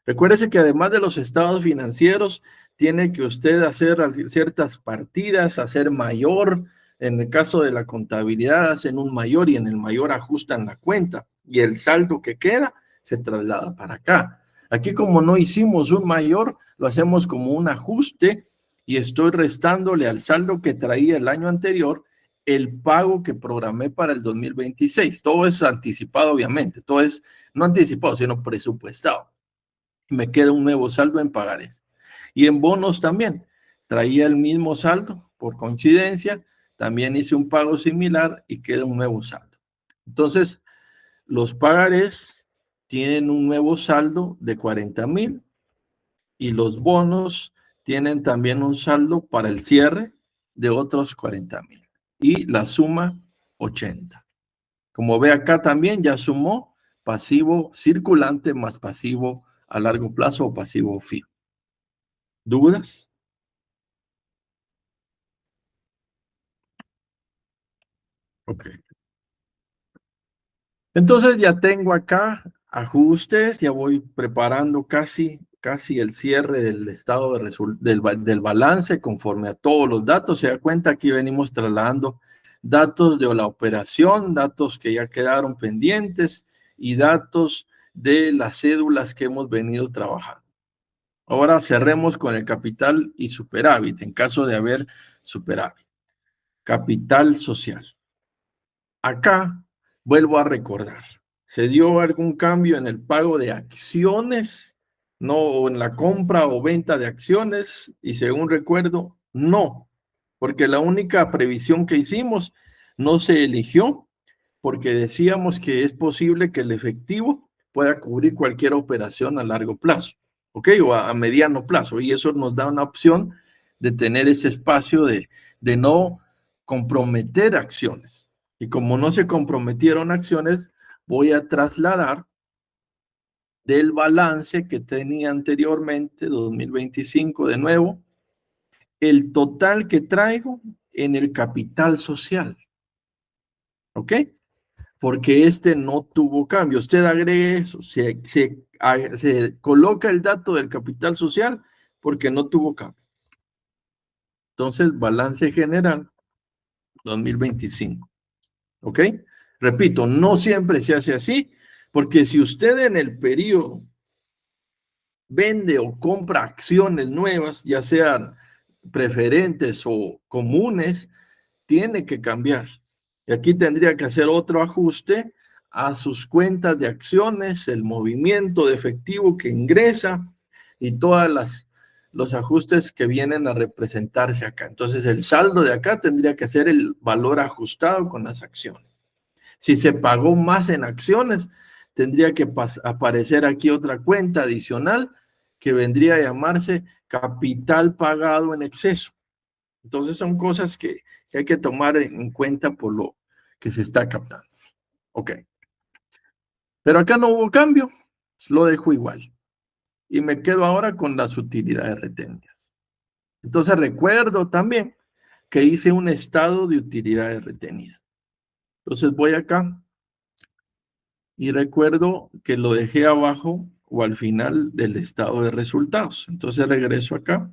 A: Recuérdese que además de los estados financieros, tiene que usted hacer ciertas partidas, hacer mayor. En el caso de la contabilidad, hacen un mayor y en el mayor ajustan la cuenta y el saldo que queda se traslada para acá. Aquí, como no hicimos un mayor, lo hacemos como un ajuste y estoy restándole al saldo que traía el año anterior el pago que programé para el 2026. Todo es anticipado, obviamente. Todo es no anticipado, sino presupuestado. Me queda un nuevo saldo en pagarés. Y en bonos también. Traía el mismo saldo, por coincidencia, también hice un pago similar y queda un nuevo saldo. Entonces, los pagarés tienen un nuevo saldo de 40,000 y los bonos tienen también un saldo para el cierre de otros 40,000 y la suma 80. Como ve acá también ya sumó pasivo circulante más pasivo a largo plazo o pasivo fijo. ¿Dudas? Ok. Entonces ya tengo acá ajustes, ya voy preparando casi el cierre del estado del balance conforme a todos los datos. Se da cuenta, aquí venimos trasladando datos de la operación, datos que ya quedaron pendientes y datos de las cédulas que hemos venido trabajando. Ahora cerremos con el capital y superávit, en caso de haber superávit. Capital social. Acá vuelvo a recordar, ¿se dio algún cambio en el pago de acciones? No, o en la compra o venta de acciones, y según recuerdo, no, porque la única previsión que hicimos no se eligió porque decíamos que es posible que el efectivo pueda cubrir cualquier operación a largo plazo, ¿ok? O a mediano plazo, y eso nos da una opción de tener ese espacio de no comprometer acciones. Y como no se comprometieron acciones, voy a trasladar del balance que tenía anteriormente, 2025 de nuevo, el total que traigo en el capital social. ¿Ok? Porque este no tuvo cambio. Usted agregue eso, se coloca el dato del capital social porque no tuvo cambio. Entonces, balance general 2025. ¿Ok? Repito, no siempre se hace así, porque si usted en el periodo vende o compra acciones nuevas, ya sean preferentes o comunes, tiene que cambiar. Y aquí tendría que hacer otro ajuste a sus cuentas de acciones, el movimiento de efectivo que ingresa y todas los ajustes que vienen a representarse acá. Entonces, el saldo de acá tendría que ser el valor ajustado con las acciones. Si se pagó más en acciones, tendría que aparecer aquí otra cuenta adicional que vendría a llamarse capital pagado en exceso. Entonces son cosas que hay que tomar en cuenta por lo que se está captando. Ok. Pero acá no hubo cambio, lo dejo igual. Y me quedo ahora con las utilidades retenidas. Entonces recuerdo también que hice un estado de utilidades retenidas. Entonces voy acá y recuerdo que lo dejé abajo o al final del estado de resultados. Entonces regreso acá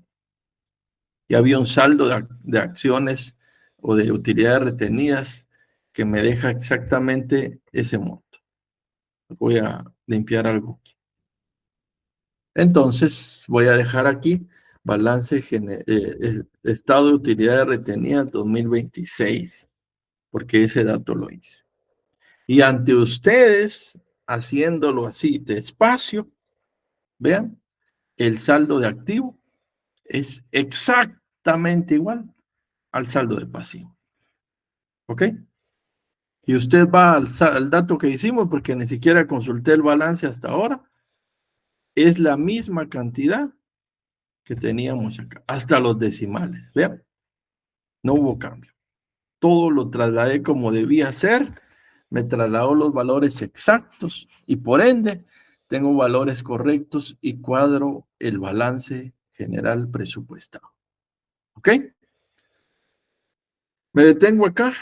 A: y había un saldo de acciones o de utilidades retenidas que me deja exactamente ese monto. Voy a limpiar algo aquí. Entonces, voy a dejar aquí balance, estado de utilidades retenidas 2026, porque ese dato lo hice. Y ante ustedes, haciéndolo así despacio, vean, el saldo de activo es exactamente igual al saldo de pasivo. ¿Ok? Y usted va al dato que hicimos, porque ni siquiera consulté el balance hasta ahora, es la misma cantidad que teníamos acá, hasta los decimales. Vean, no hubo cambio. Todo lo trasladé como debía ser, me trasladó los valores exactos y por ende tengo valores correctos y cuadro el balance general presupuestado. ¿Ok? Me detengo acá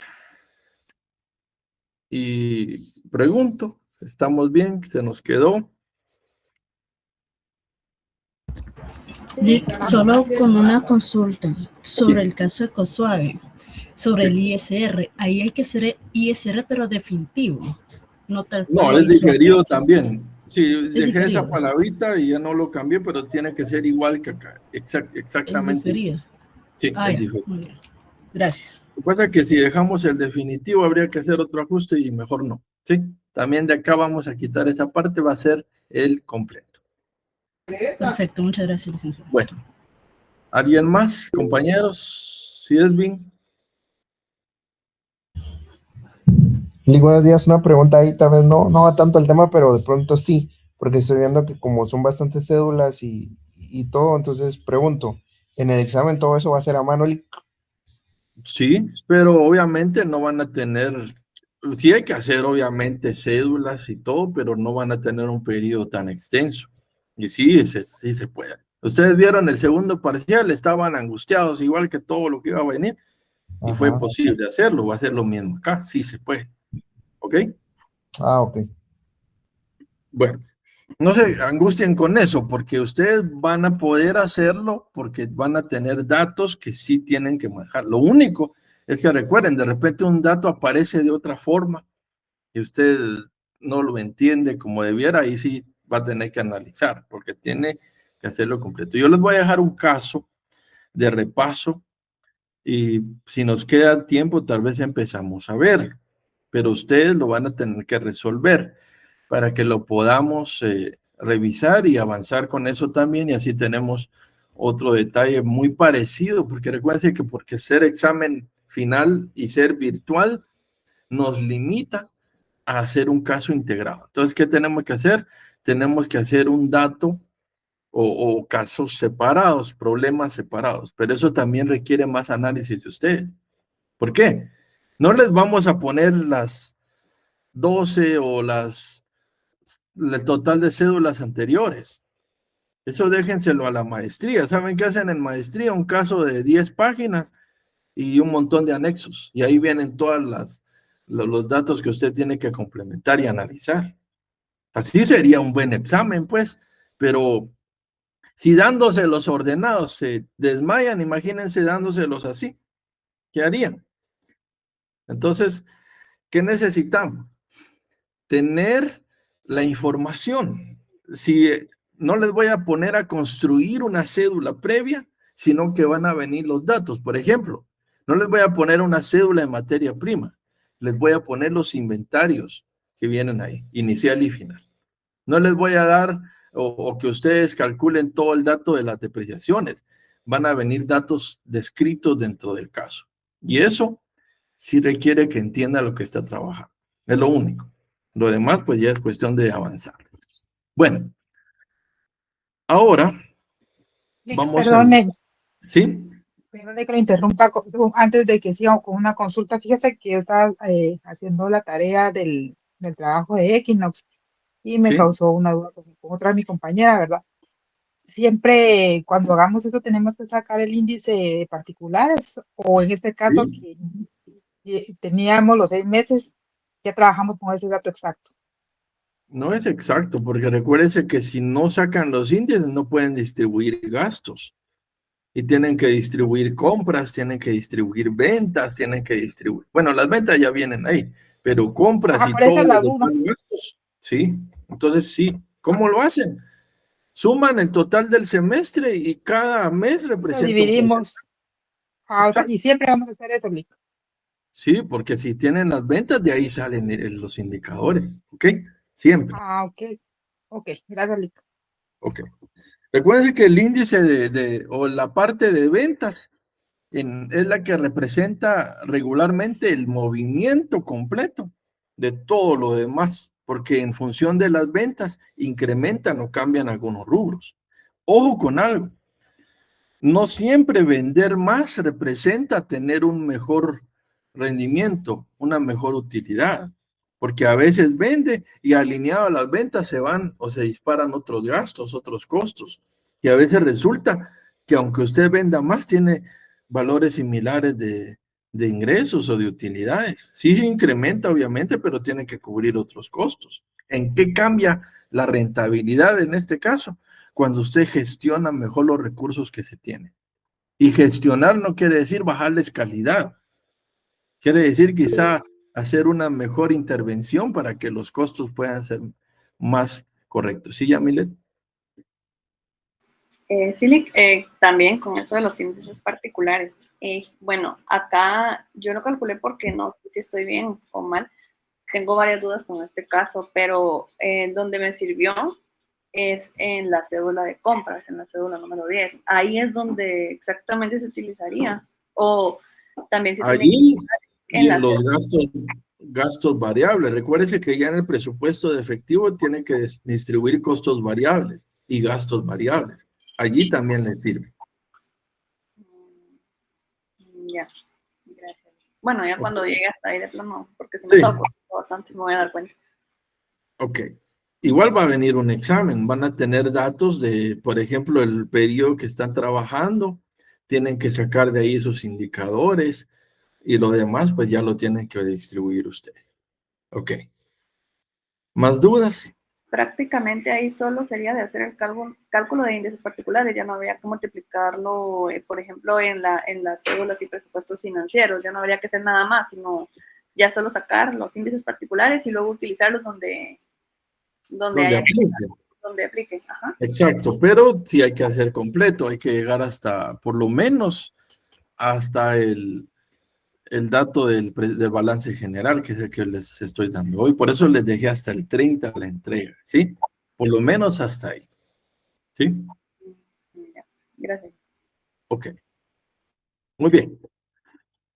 A: y pregunto, ¿estamos bien? ¿Se nos quedó?
C: Solo con una consulta sobre
A: Sí.
C: el caso Ecosuave, sobre el ISR. Ahí hay que hacer ISR, pero definitivo, no tal cual.
A: No,
C: lo
A: es
C: hizo
A: diferido
C: aquí.
A: también. Sí, dejé
C: diferido.
A: esa palabrita y ya no lo cambié, pero tiene que ser igual que acá.
C: Es
A: Exactamente.
C: diferido.
A: Sí,
C: Ah,
A: es
C: ya,
A: diferente.
C: muy bien. Gracias.
A: Recuerda que si dejamos el definitivo habría que hacer otro ajuste y mejor no. ¿Sí? También de acá vamos a quitar esa parte, va a ser el completo.
C: Perfecto, muchas gracias, licenciado.
A: Bueno, ¿alguien más, compañeros? ¿Sí es bien?
E: Buenos días, una pregunta ahí, tal vez no va tanto el tema, pero de pronto sí, porque estoy viendo que como son bastantes cédulas y todo, entonces pregunto, ¿en el examen todo eso va a ser a mano?
A: Sí, pero obviamente no van a tener, sí hay que hacer obviamente cédulas y todo, pero no van a tener un periodo tan extenso. Y sí, sí se puede. Ustedes vieron el segundo parcial, estaban angustiados igual que todo lo que iba a venir y fue
E: Ajá.
A: posible hacerlo, va a ser lo mismo acá, sí se puede. ¿Ok?
E: Ah, ok.
A: Bueno, no se angustien con eso, porque ustedes van a poder hacerlo porque van a tener datos que sí tienen que manejar. Lo único es que recuerden, de repente un dato aparece de otra forma y usted no lo entiende como debiera, ahí sí va a tener que analizar, porque tiene que hacerlo completo. Yo les voy a dejar un caso de repaso y si nos queda tiempo, tal vez empezamos a ver, pero ustedes lo van a tener que resolver para que lo podamos revisar y avanzar con eso también, y así tenemos otro detalle muy parecido, porque recuerden que porque ser examen final y ser virtual nos limita a hacer un caso integrado. Entonces, ¿qué tenemos que hacer? Tenemos que hacer un dato o casos separados, problemas separados, pero eso también requiere más análisis de ustedes. ¿Por qué? No les vamos a poner las 12 o el total de cédulas anteriores. Eso déjenselo a la maestría. ¿Saben qué hacen en maestría? Un caso de 10 páginas y un montón de anexos. Y ahí vienen todas los datos que usted tiene que complementar y analizar. Así sería un buen examen, pues. Pero si dándose los ordenados se desmayan, imagínense dándoselos así. ¿Qué harían? Entonces, ¿qué necesitamos? Tener la información. Si no les voy a poner a construir una cédula previa, sino que van a venir los datos. Por ejemplo, no les voy a poner una cédula de materia prima, les voy a poner los inventarios que vienen ahí, inicial y final. No les voy a dar o que ustedes calculen todo el dato de las depreciaciones. Van a venir datos descritos dentro del caso. Y eso sí requiere que entienda lo que está trabajando. Es lo único. Lo demás, pues ya es cuestión de avanzar. Bueno, ahora vamos a...
B: Perdone,
A: ¿Sí?
B: perdone que lo interrumpa antes de que siga con una consulta. Fíjese que yo estaba haciendo la tarea del trabajo de Equinox y me
A: ¿Sí?
B: causó una duda con otra de mi compañera, ¿verdad? Siempre cuando hagamos eso tenemos que sacar el índice de particulares o en este caso
A: Sí.
B: que teníamos los 6 meses, ya trabajamos con ese dato exacto.
A: No es exacto, porque recuérdense que si no sacan los índices no pueden distribuir gastos. y tienen que distribuir compras, tienen que distribuir ventas, tienen que distribuir, bueno, las ventas ya vienen ahí, pero compras
B: Ajá,
A: y
B: por esa
A: todos
B: es la
A: los
B: duda.
A: demás gastos, ¿sí? Entonces, sí, ¿cómo lo hacen? Suman el total del semestre y cada mes
B: Lo
A: representa un porcentaje.
B: dividimos. O sea,
A: Exacto.
B: y siempre vamos a hacer eso, Lick.
A: Sí, porque si tienen las ventas, de ahí salen los indicadores, ¿ok? Siempre,
B: Ok. Ok, gracias, Lick.
A: ¿ok? Recuerden que el índice o la parte de ventas es la que representa regularmente el movimiento completo de todo lo demás, porque en función de las ventas incrementan o cambian algunos rubros. Ojo con algo, no siempre vender más representa tener un mejor rendimiento, una mejor utilidad, porque a veces vende y alineado a las ventas se van o se disparan otros gastos, otros costos. Y a veces resulta que aunque usted venda más, tiene valores similares de ingresos o de utilidades. Sí se incrementa, obviamente, pero tiene que cubrir otros costos. ¿En qué cambia la rentabilidad en este caso? Cuando usted gestiona mejor los recursos que se tienen. Y gestionar no quiere decir bajarles calidad, quiere decir quizá hacer una mejor intervención para que los costos puedan ser más correctos. ¿Sí, Yamilet?
D: Sí, Lick, también con eso de los índices particulares. Bueno, acá yo lo calculé porque no sé si estoy bien o mal. Tengo varias dudas con este caso, pero donde me sirvió es en la cédula de compras, en la cédula número 10. Ahí es donde exactamente se utilizaría. O también se tiene que
A: Allí
D: en
A: y
D: la
A: en los
D: cédula.
A: gastos variables. Recuérdese que ya en el presupuesto de efectivo tiene que distribuir costos variables y gastos variables. Allí también le sirve.
D: Ya, gracias. Bueno, ya
A: Ok.
D: cuando llegue hasta ahí de plano, porque se me
A: Sí,
D: está ocurriendo bastante, me voy a dar cuenta.
A: ok. Igual va a venir un examen, van a tener datos de, por ejemplo, el periodo que están trabajando, tienen que sacar de ahí esos indicadores y lo demás, pues ya lo tienen que distribuir ustedes. Ok. ¿Más dudas?
D: Prácticamente ahí solo sería de hacer el cálculo de índices particulares, ya no habría que multiplicarlo, por ejemplo, en las cédulas y presupuestos financieros, ya no habría que hacer nada más, sino ya solo sacar los índices particulares y luego utilizarlos donde
A: Donde
D: haya que,
A: aplique.
D: donde aplique. Ajá.
A: Exacto, pero sí hay que hacer completo, hay que llegar hasta, por lo menos, hasta el dato del balance general, que es el que les estoy dando hoy. Por eso les dejé hasta el 30 la entrega, ¿sí? Por lo menos hasta ahí, ¿sí?
D: Ya, gracias.
A: Ok, muy bien.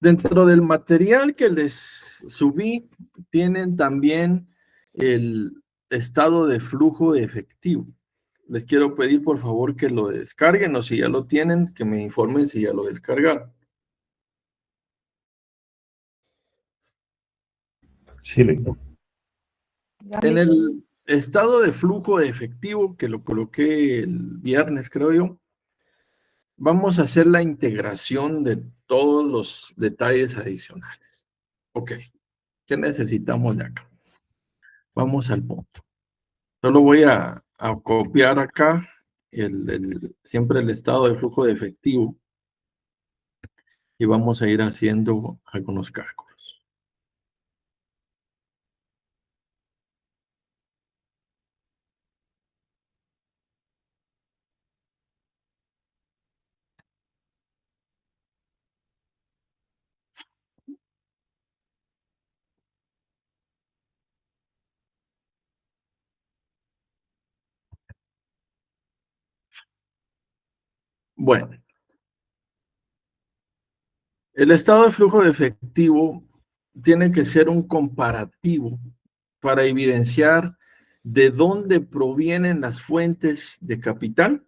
A: Dentro del material que les subí, tienen también el estado de flujo de efectivo. Les quiero pedir, por favor, que lo descarguen o si ya lo tienen, que me informen si ya lo descargaron.
E: Sí, Lick.
B: Ya,
A: En
B: Lick.
A: el estado de flujo de efectivo, que lo coloqué el viernes, creo yo, vamos a hacer la integración de todos los detalles adicionales. Ok, ¿qué necesitamos de acá? Vamos al punto. Solo voy a copiar acá siempre el estado de flujo de efectivo y vamos a ir haciendo algunos cálculos. Bueno, el estado de flujo de efectivo tiene que ser un comparativo para evidenciar de dónde provienen las fuentes de capital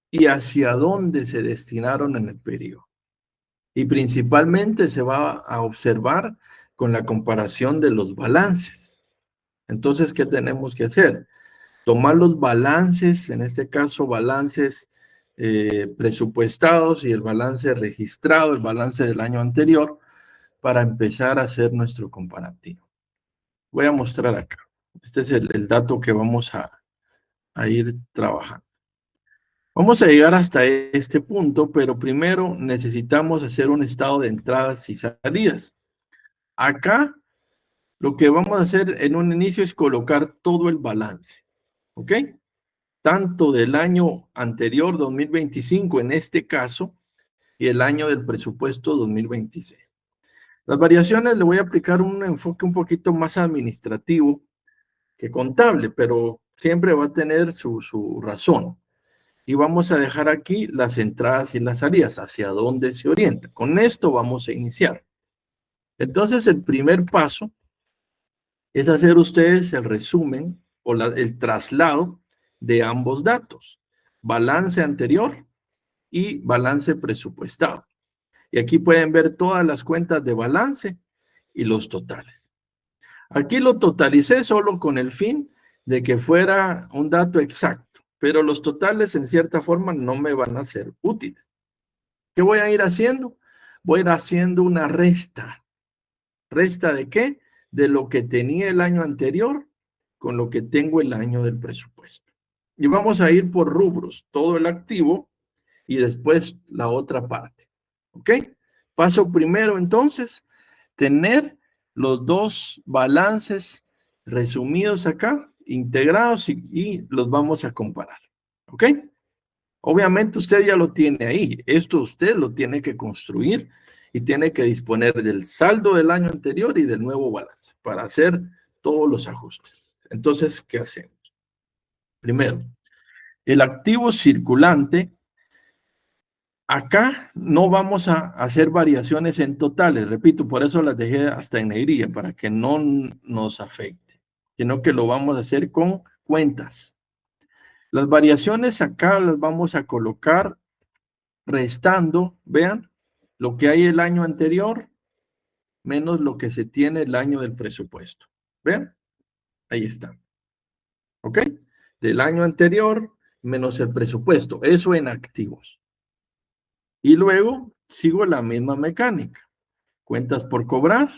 A: y hacia dónde se destinaron en el periodo. Y principalmente se va a observar con la comparación de los balances. Entonces, ¿qué tenemos que hacer? Tomar los balances, en este caso balances presupuestados y el balance registrado, el balance del año anterior, para empezar a hacer nuestro comparativo. Voy a mostrar acá. Este es el dato que vamos a ir trabajando. Vamos a llegar hasta este punto, pero primero necesitamos hacer un estado de entradas y salidas. Acá lo que vamos a hacer en un inicio es colocar todo el balance, ¿ok? Tanto del año anterior, 2025 en este caso, y el año del presupuesto 2026. Las variaciones le voy a aplicar un enfoque un poquito más administrativo que contable, pero siempre va a tener su razón. Y vamos a dejar aquí las entradas y las salidas, hacia dónde se orienta. Con esto vamos a iniciar. Entonces, el primer paso es hacer ustedes el resumen o el traslado de ambos datos. Balance anterior y balance presupuestado. Y aquí pueden ver todas las cuentas de balance y los totales. Aquí lo totalicé solo con el fin de que fuera un dato exacto, pero los totales en cierta forma no me van a ser útiles. ¿Qué voy a ir haciendo? Voy a ir haciendo una resta. ¿Resta de qué? De lo que tenía el año anterior con lo que tengo el año del presupuesto. Y vamos a ir por rubros, todo el activo y después la otra parte. ¿Ok? Paso primero entonces, tener los dos balances resumidos acá, integrados y los vamos a comparar. ¿Ok? Obviamente usted ya lo tiene ahí. Esto usted lo tiene que construir y tiene que disponer del saldo del año anterior y del nuevo balance para hacer todos los ajustes. Entonces, ¿qué hacemos? Primero, el activo circulante. Acá no vamos a hacer variaciones en totales, repito, por eso las dejé hasta en negrilla, para que no nos afecte, sino que lo vamos a hacer con cuentas. Las variaciones acá las vamos a colocar restando, vean, lo que hay el año anterior menos lo que se tiene el año del presupuesto. Vean, ahí está. ¿Ok? Del año anterior menos el presupuesto, eso en activos. Y luego sigo la misma mecánica. Cuentas por cobrar,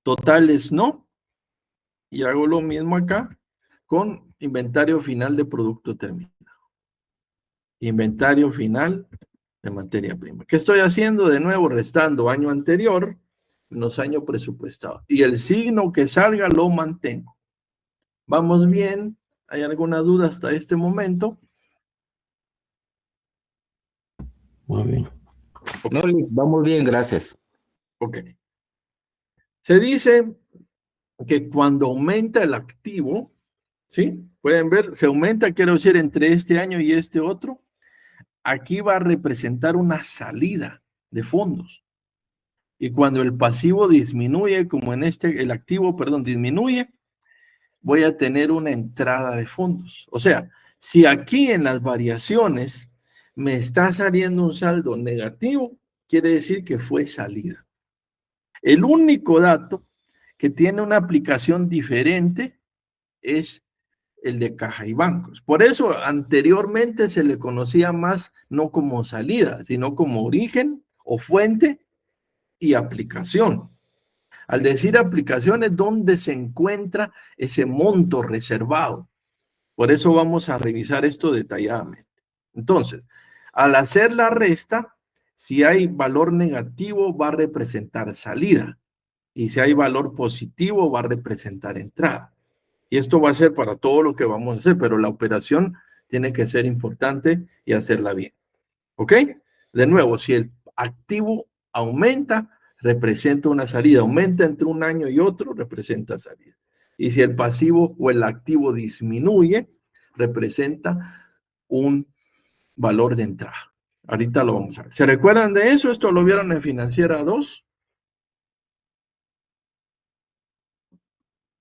A: totales no, y hago lo mismo acá con inventario final de producto terminado. Inventario final de materia prima. ¿Qué estoy haciendo? De nuevo, restando año anterior menos año presupuestado. Y el signo que salga lo mantengo. ¿Vamos bien? ¿Hay alguna duda hasta este momento?
F: Muy bien. No, vamos bien, gracias.
A: Ok. Se dice que cuando aumenta el activo, ¿sí? Pueden ver, se aumenta, quiero decir, entre este año y este otro. Aquí va a representar una salida de fondos. Y cuando el pasivo disminuye, como en este, el activo, perdón, disminuye, voy a tener una entrada de fondos. O sea, si aquí en las variaciones me está saliendo un saldo negativo, quiere decir que fue salida. El único dato que tiene una aplicación diferente es el de caja y bancos. Por eso anteriormente se le conocía más no como salida, sino como origen o fuente y aplicación. Al decir aplicación es donde se encuentra ese monto reservado. Por eso vamos a revisar esto detalladamente. Entonces, al hacer la resta, si hay valor negativo va a representar salida y si hay valor positivo va a representar entrada. Y esto va a ser para todo lo que vamos a hacer, pero la operación tiene que ser importante y hacerla bien. ¿Ok? De nuevo, si el activo aumenta, representa una salida. Aumenta entre un año y otro, representa salida. Y si el pasivo o el activo disminuye, representa un valor de entrada. Ahorita lo vamos a ver. ¿Se recuerdan de eso? Esto lo vieron en Financiera 2.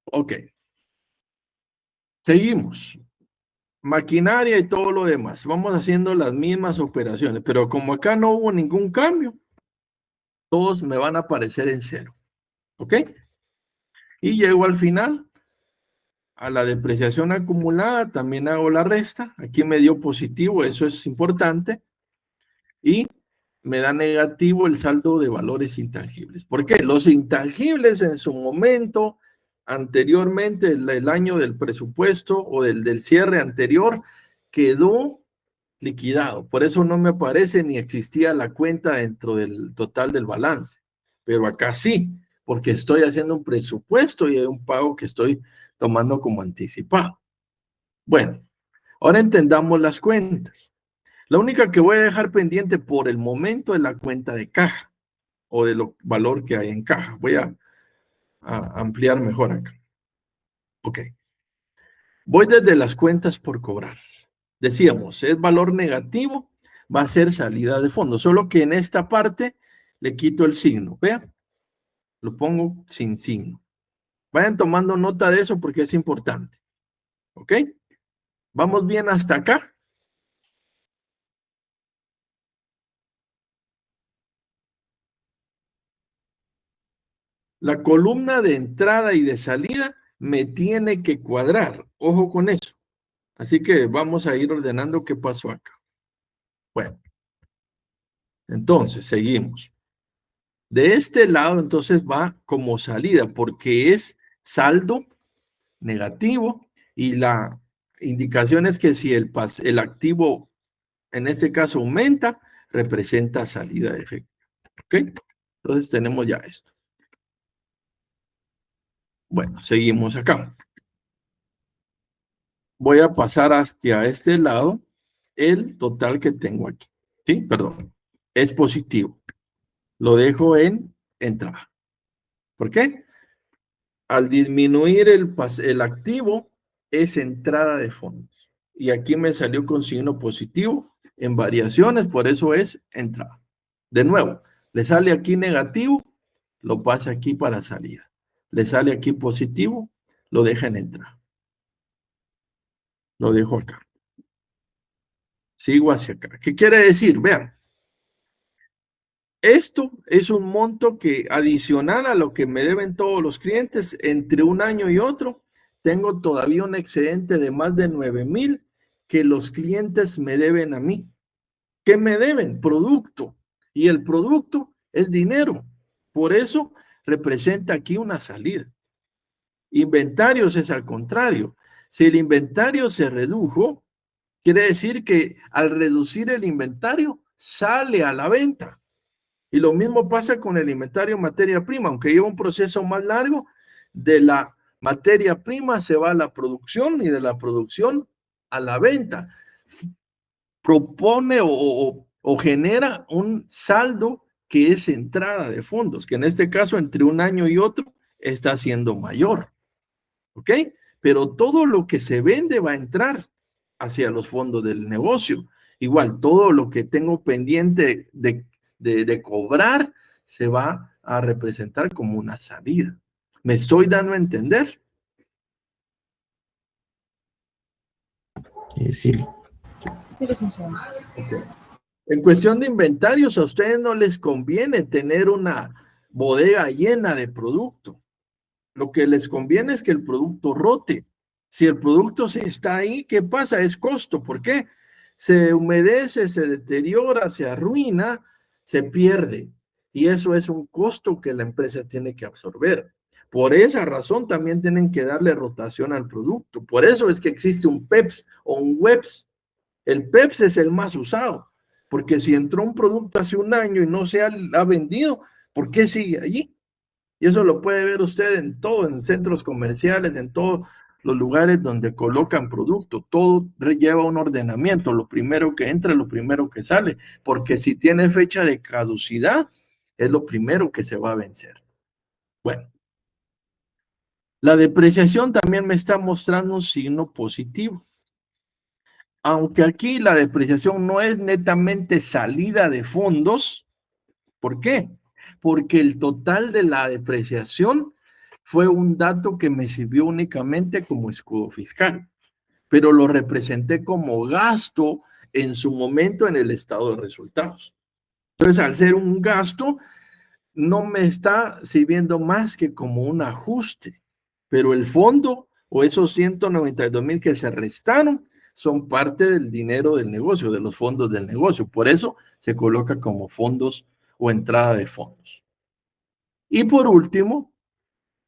A: Ok. Seguimos. Maquinaria y todo lo demás. Vamos haciendo las mismas operaciones, pero como acá no hubo ningún cambio, todos me van a aparecer en cero. ¿Ok? Y llego al final, a la depreciación acumulada, también hago la resta. Aquí me dio positivo, eso es importante. Y me da negativo el saldo de valores intangibles. ¿Por qué? Los intangibles en su momento, anteriormente, el año del presupuesto o del cierre anterior, quedó liquidado. Por eso no me aparece ni existía la cuenta dentro del total del balance. Pero acá sí, porque estoy haciendo un presupuesto y hay un pago que estoy tomando como anticipado. Bueno, ahora entendamos las cuentas. La única que voy a dejar pendiente por el momento es la cuenta de caja o de lo valor que hay en caja. Voy a ampliar mejor acá. Ok. Voy desde las cuentas por cobrar. Decíamos, es valor negativo, va a ser salida de fondo. Solo que en esta parte le quito el signo. Vean, lo pongo sin signo. Vayan tomando nota de eso porque es importante. ¿Ok? ¿Vamos bien hasta acá? La columna de entrada y de salida me tiene que cuadrar. Ojo con eso. Así que vamos a ir ordenando qué pasó acá. Bueno, entonces seguimos. De este lado, entonces va como salida porque es saldo negativo y la indicación es que si el activo, en este caso, aumenta, representa salida de efecto. ¿Ok? Entonces tenemos ya esto. Bueno, seguimos acá. Voy a pasar hacia este lado el total que tengo aquí. ¿Sí? Perdón. Es positivo. Lo dejo en entrada. ¿Por qué? Al disminuir el activo, es entrada de fondos. Y aquí me salió con signo positivo en variaciones, por eso es entrada. De nuevo, le sale aquí negativo, lo pasa aquí para salida. Le sale aquí positivo, lo deja en entrada. Lo dejo acá. Sigo hacia acá. ¿Qué quiere decir? Vean. Esto es un monto que adicional a lo que me deben todos los clientes entre un año y otro, tengo todavía un excedente de más de 9,000 que los clientes me deben a mí. ¿Qué me deben? Producto. Y el producto es dinero. Por eso representa aquí una salida. Inventarios es al contrario. Si el inventario se redujo, quiere decir que al reducir el inventario sale a la venta. Y lo mismo pasa con el inventario materia prima, aunque lleva un proceso más largo, de la materia prima se va a la producción y de la producción a la venta. Propone o genera un saldo que es entrada de fondos, que en este caso entre un año y otro está siendo mayor. ¿Ok? Pero todo lo que se vende va a entrar hacia los fondos del negocio. Igual, todo lo que tengo pendiente de cobrar se va a representar como una salida. ¿Me estoy dando a entender?
F: Sí.
C: Sí, licenciado.
A: Okay. En cuestión de inventarios, a ustedes no les conviene tener una bodega llena de producto. Lo que les conviene es que el producto rote. Si el producto está ahí, ¿qué pasa? Es costo. ¿Por qué? Se humedece, se deteriora, se arruina, se pierde. Y eso es un costo que la empresa tiene que absorber. Por esa razón también tienen que darle rotación al producto. Por eso es que existe un PEPS o un WEPS. El PEPS es el más usado, porque si entró un producto hace un año y no se ha vendido, ¿por qué sigue allí? Y eso lo puede ver usted en todo, en centros comerciales, en todos los lugares donde colocan producto. Todo lleva un ordenamiento. Lo primero que entra, lo primero que sale. Porque si tiene fecha de caducidad, es lo primero que se va a vencer. Bueno. La depreciación también me está mostrando un signo positivo. Aunque aquí la depreciación no es netamente salida de fondos. ¿Por qué? Porque el total de la depreciación fue un dato que me sirvió únicamente como escudo fiscal, pero lo representé como gasto en su momento en el estado de resultados. Entonces, al ser un gasto, no me está sirviendo más que como un ajuste, pero el fondo o esos 192,000 que se restaron son parte del dinero del negocio, de los fondos del negocio. Por eso se coloca como fondos o entrada de fondos. Y por último,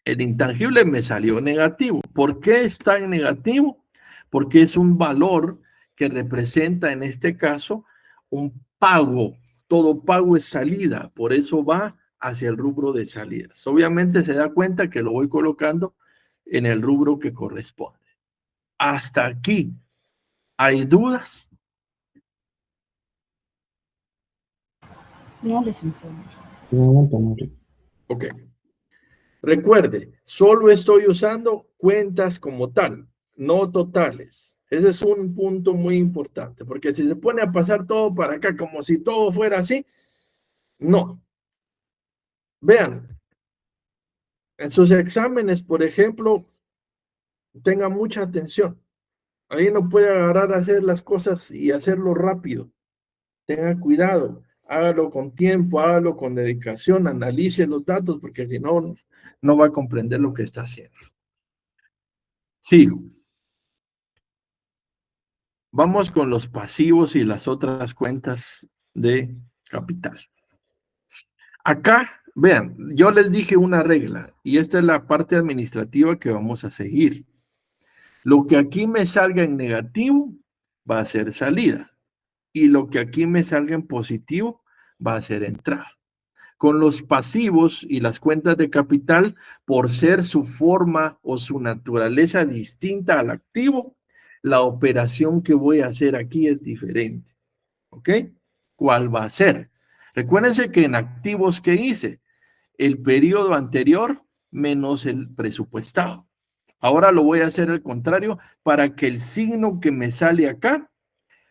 A: el intangible me salió negativo. ¿Por qué está en negativo? Porque es un valor que representa en este caso un pago. Todo pago es salida, por eso va hacia el rubro de salidas. Obviamente se da cuenta que lo voy colocando en el rubro que corresponde. Hasta aquí, ¿hay dudas?
C: No, licenciado.
F: Un momento, Mauricio.
A: Ok. Recuerde, solo estoy usando cuentas como tal, no totales. Ese es un punto muy importante, porque si se pone a pasar todo para acá como si todo fuera así, no. Vean, en sus exámenes, por ejemplo, tenga mucha atención. Ahí no puede agarrar a hacer las cosas y hacerlo rápido. Tenga cuidado, hágalo con tiempo, hágalo con dedicación, analice los datos, porque si no, no va a comprender lo que está haciendo. Sigo. Vamos con los pasivos y las otras cuentas de capital. Acá, vean, yo les dije una regla y esta es la parte administrativa que vamos a seguir. Lo que aquí me salga en negativo va a ser salida y lo que aquí me salga en positivo va a ser entrada. Con los pasivos y las cuentas de capital, por ser su forma o su naturaleza distinta al activo, la operación que voy a hacer aquí es diferente. ¿Ok? ¿Cuál va a ser? Recuérdense que en activos, ¿qué hice? El periodo anterior menos el presupuestado. Ahora lo voy a hacer al contrario para que el signo que me sale acá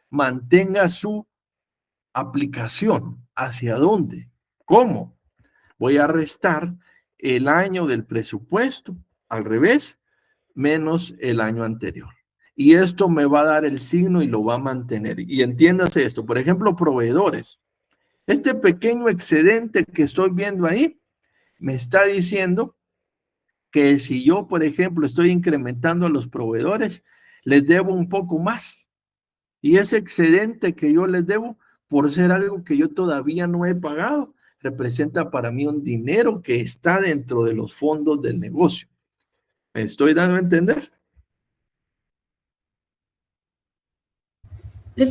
A: mantenga su aplicación. ¿Hacia dónde? ¿Cómo? Voy a restar el año del presupuesto, al revés, menos el año anterior. Y esto me va a dar el signo y lo va a mantener. Y entiéndase esto, por ejemplo, proveedores. Este pequeño excedente que estoy viendo ahí me está diciendo que si yo, por ejemplo, estoy incrementando a los proveedores, les debo un poco más. Y ese excedente que yo les debo, por ser algo que yo todavía no he pagado, representa para mí un dinero que está dentro de los fondos del negocio. ¿Me estoy dando a entender?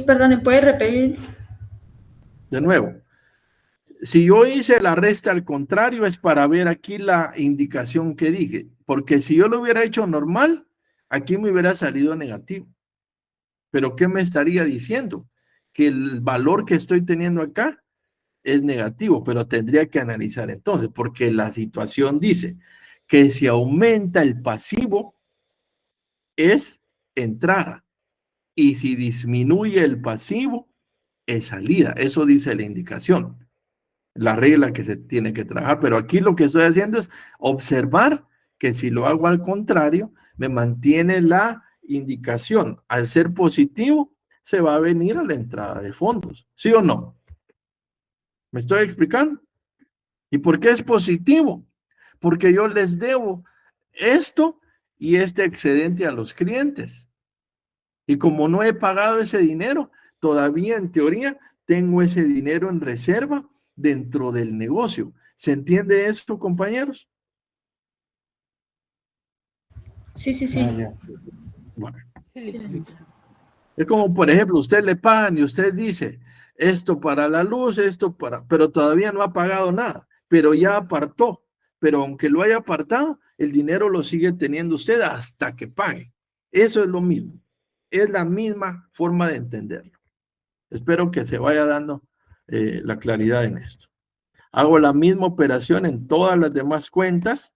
G: Perdón, ¿puede repetir?
A: De nuevo, si yo hice la resta al contrario es para ver aquí la indicación que dije, porque si yo lo hubiera hecho normal, aquí me hubiera salido negativo. Pero ¿qué me estaría diciendo? Que el valor que estoy teniendo acá es negativo, pero tendría que analizar entonces, porque la situación dice que si aumenta el pasivo es entrada y si disminuye el pasivo es salida. Eso dice la indicación, la regla que se tiene que trabajar, pero aquí lo que estoy haciendo es observar que si lo hago al contrario, me mantiene la indicación. Al ser positivo, se va a venir a la entrada de fondos, ¿sí o no? ¿Me estoy explicando? ¿Y por qué es positivo? Porque yo les debo esto y este excedente a los clientes. Y como no he pagado ese dinero, todavía en teoría tengo ese dinero en reserva dentro del negocio. ¿Se entiende esto, compañeros?
G: Sí, sí, sí.
A: Bueno.
C: Sí, licenciado.
A: Es como, por ejemplo, usted le pagan y usted dice, esto para la luz, esto para, pero todavía no ha pagado nada, pero ya apartó. Pero aunque lo haya apartado, el dinero lo sigue teniendo usted hasta que pague. Eso es lo mismo. Es la misma forma de entenderlo. Espero que se vaya dando la claridad en esto. Hago la misma operación en todas las demás cuentas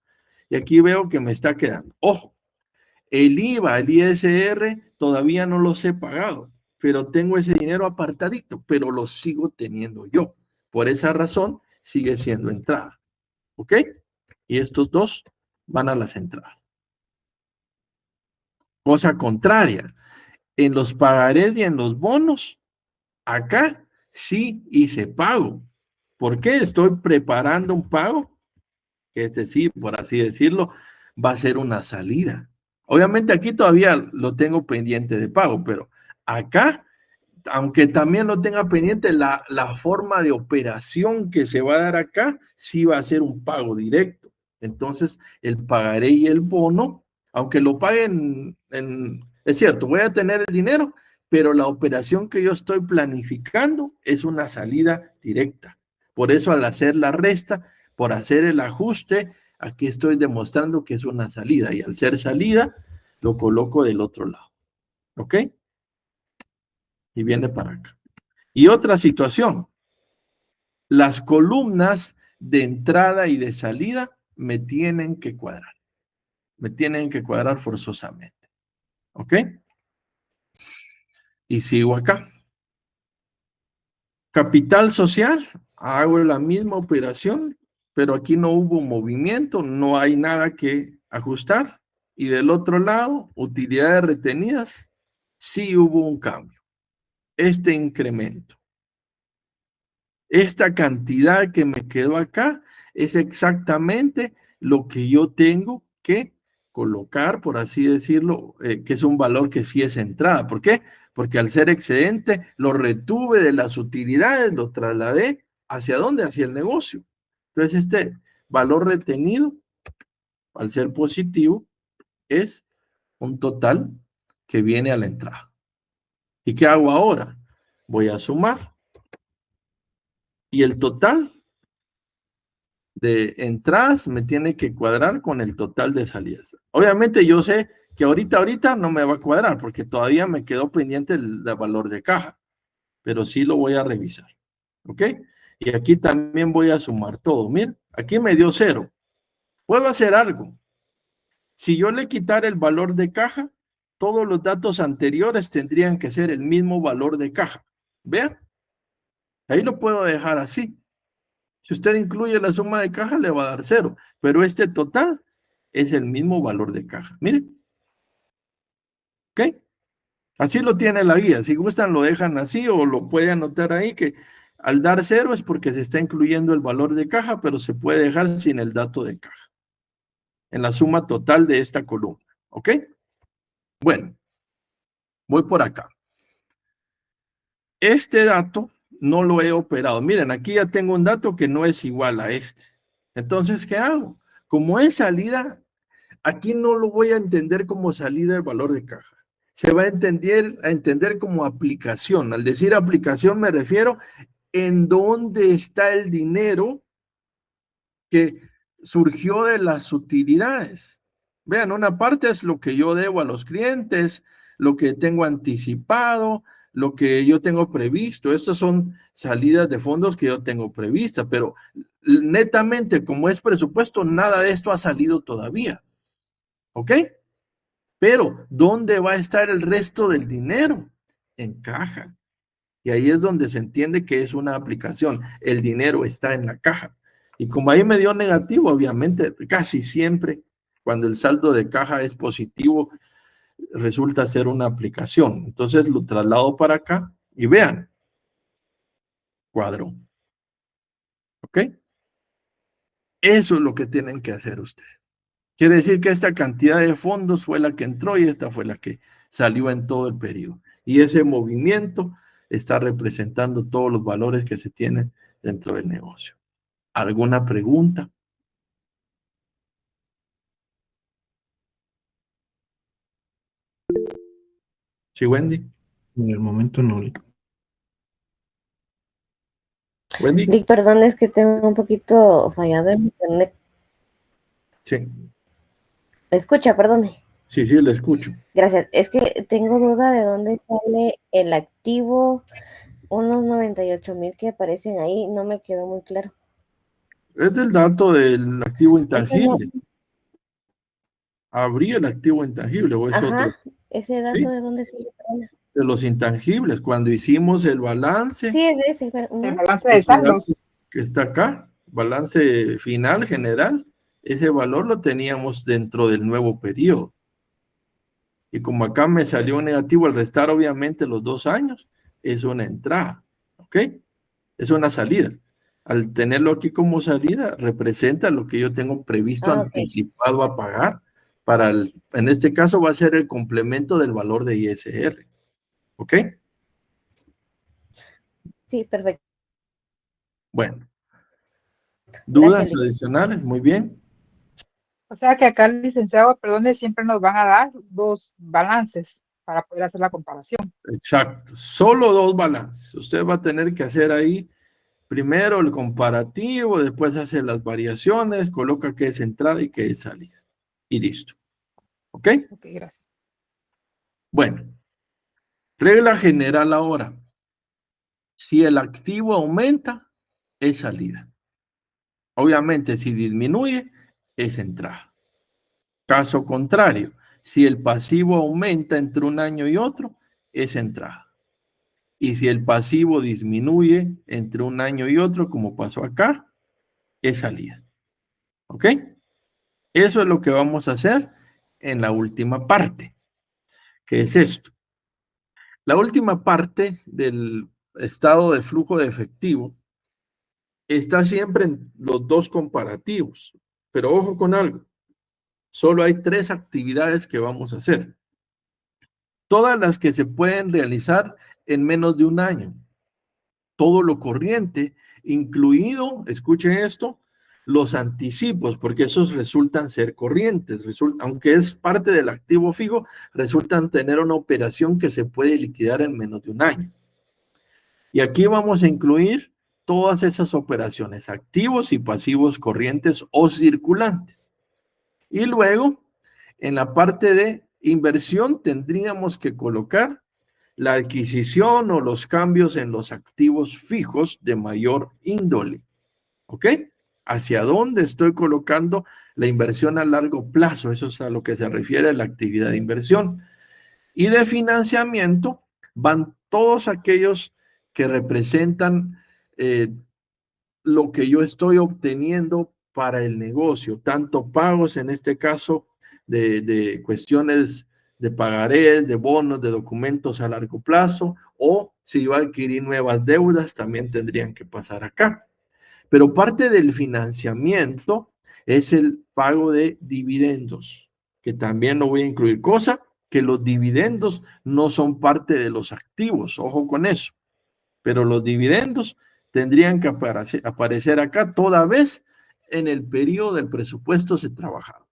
A: y aquí veo que me está quedando. Ojo, el IVA, el ISR, todavía no los he pagado, pero tengo ese dinero apartadito, pero lo sigo teniendo yo. Por esa razón, sigue siendo entrada. ¿Ok? Y estos dos van a las entradas. Cosa contraria, en los pagarés y en los bonos, acá sí hice pago. ¿Por qué? Estoy preparando un pago, que este sí, por así decirlo, va a ser una salida. Obviamente aquí todavía lo tengo pendiente de pago, pero acá, aunque también lo tenga pendiente, la forma de operación que se va a dar acá sí va a ser un pago directo. Entonces, el pagaré y el bono, aunque lo paguen, es cierto, voy a tener el dinero, pero la operación que yo estoy planificando es una salida directa. Por eso al hacer la resta, por hacer el ajuste, aquí estoy demostrando que es una salida, y al ser salida, lo coloco del otro lado. ¿Ok? Y viene para acá. Y otra situación, las columnas de entrada y de salida me tienen que cuadrar. Me tienen que cuadrar forzosamente. ¿Ok? Y sigo acá. Capital social, hago la misma operación, pero aquí no hubo movimiento, no hay nada que ajustar. Y del otro lado, utilidades retenidas, sí hubo un cambio. Este incremento. Esta cantidad que me quedó acá es exactamente lo que yo tengo que colocar, por así decirlo, que es un valor que sí es entrada. ¿Por qué? Porque al ser excedente, lo retuve de las utilidades, lo trasladé ¿hacia dónde? Hacia el negocio. Entonces, este valor retenido, al ser positivo, es un total que viene a la entrada. ¿Y qué hago ahora? Voy a sumar. Y el total de entradas me tiene que cuadrar con el total de salidas. Obviamente yo sé que ahorita no me va a cuadrar porque todavía me quedó pendiente el valor de caja, pero sí lo voy a revisar. ¿Ok? Y aquí también voy a sumar todo. Miren, aquí me dio 0. Puedo hacer algo. Si yo le quitara el valor de caja, todos los datos anteriores tendrían que ser el mismo valor de caja. Vean, ahí lo puedo dejar así. Si usted incluye la suma de caja, le va a dar 0, pero este total es el mismo valor de caja. Miren. ¿Ok? Así lo tiene la guía. Si gustan, lo dejan así o lo puede anotar ahí que al dar 0 es porque se está incluyendo el valor de caja, pero se puede dejar sin el dato de caja en la suma total de esta columna. ¿Ok? Bueno, voy por acá. Este dato no lo he operado. Miren, aquí ya tengo un dato que no es igual a este. Entonces, ¿qué hago? Como es salida, aquí no lo voy a entender como salida del valor de caja. Se va a entender como aplicación. Al decir aplicación me refiero en dónde está el dinero que surgió de las utilidades. Vean, una parte es lo que yo debo a los clientes, lo que tengo anticipado, lo que yo tengo previsto. Estas son salidas de fondos que yo tengo previstas, pero netamente, como es presupuesto, nada de esto ha salido todavía. ¿Ok? Pero, ¿dónde va a estar el resto del dinero? En caja. Y ahí es donde se entiende que es una aplicación. El dinero está en la caja. Y como ahí me dio negativo, obviamente, casi siempre, cuando el saldo de caja es positivo, resulta ser una aplicación. Entonces lo traslado para acá y vean, cuadro. ¿Ok? Eso es lo que tienen que hacer ustedes. Quiere decir que esta cantidad de fondos fue la que entró y esta fue la que salió en todo el periodo. Y ese movimiento está representando todos los valores que se tienen dentro del negocio. ¿Alguna pregunta? Sí, Wendy.
F: En el momento no.
A: Wendy.
H: Vic, perdón, es que tengo un poquito fallado en internet.
A: Sí,
H: ¿Me escucha? Perdone.
A: sí, le escucho.
H: Gracias. Es que tengo duda de dónde sale el activo, unos 98,000 que aparecen ahí. No me quedó muy claro.
A: Es del dato del activo
H: Es que no-
A: intangible. Habría el activo intangible o es otro.
H: Ajá, ese dato
A: Sí,
H: de dónde sale. Perdona.
A: de los intangibles. Cuando hicimos el balance,
H: Sí, es de ese.
B: El balance de
A: ese dato
B: saldos.
A: que está acá, balance final general, ese valor lo teníamos dentro del nuevo periodo. Y como acá me salió negativo al restar obviamente los 2 años, es una entrada, ¿ok? Es una salida. Al tenerlo aquí como salida, representa lo que yo tengo previsto
H: Ok.
A: anticipado a pagar para en este caso va a ser el complemento del valor de ISR, ¿ok?
H: Sí, perfecto.
A: Bueno, ¿dudas
H: Gracias, Lic.
A: adicionales? Muy bien.
B: O sea que acá el licenciado, perdone, siempre nos van a dar 2 balances. para poder hacer la comparación.
A: Exacto, solo dos balances. Usted va a tener que hacer ahí primero el comparativo, después hace las variaciones, coloca qué es entrada y qué es salida. Y listo. ¿Ok?
B: Ok, gracias.
A: Bueno, regla general ahora. Si el activo aumenta, es salida. Obviamente, si disminuye, es entrada. Caso contrario, si el pasivo aumenta entre un año y otro, es entrada. Y si el pasivo disminuye entre un año y otro, como pasó acá, es salida. ¿Ok? Eso es lo que vamos a hacer en la última parte, que es esto. La última parte del estado de flujo de efectivo está siempre en los dos comparativos. Pero ojo con algo. Solo hay 3 actividades que vamos a hacer. Todas las que se pueden realizar en menos de un año. Todo lo corriente, incluido, escuchen esto, los anticipos, porque esos resultan ser corrientes, aunque es parte del activo fijo, resultan tener una operación que se puede liquidar en menos de un año. Y aquí vamos a incluir todas esas operaciones, activos y pasivos corrientes o circulantes. Y luego, en la parte de inversión, tendríamos que colocar la adquisición o los cambios en los activos fijos de mayor índole. ¿Ok? ¿Hacia dónde estoy colocando la inversión a largo plazo? Eso es a lo que se refiere la actividad de inversión. Y de financiamiento van todos aquellos que representan lo que yo estoy obteniendo para el negocio, tanto pagos en este caso de cuestiones de pagarés, de bonos, de documentos a largo plazo, o si yo adquirí nuevas deudas, también tendrían que pasar acá. Pero parte del financiamiento es el pago de dividendos, que también lo voy a incluir, cosa que los dividendos no son parte de los activos, ojo con eso, pero los dividendos tendrían que aparecer acá toda vez en el periodo del presupuesto se trabajaba.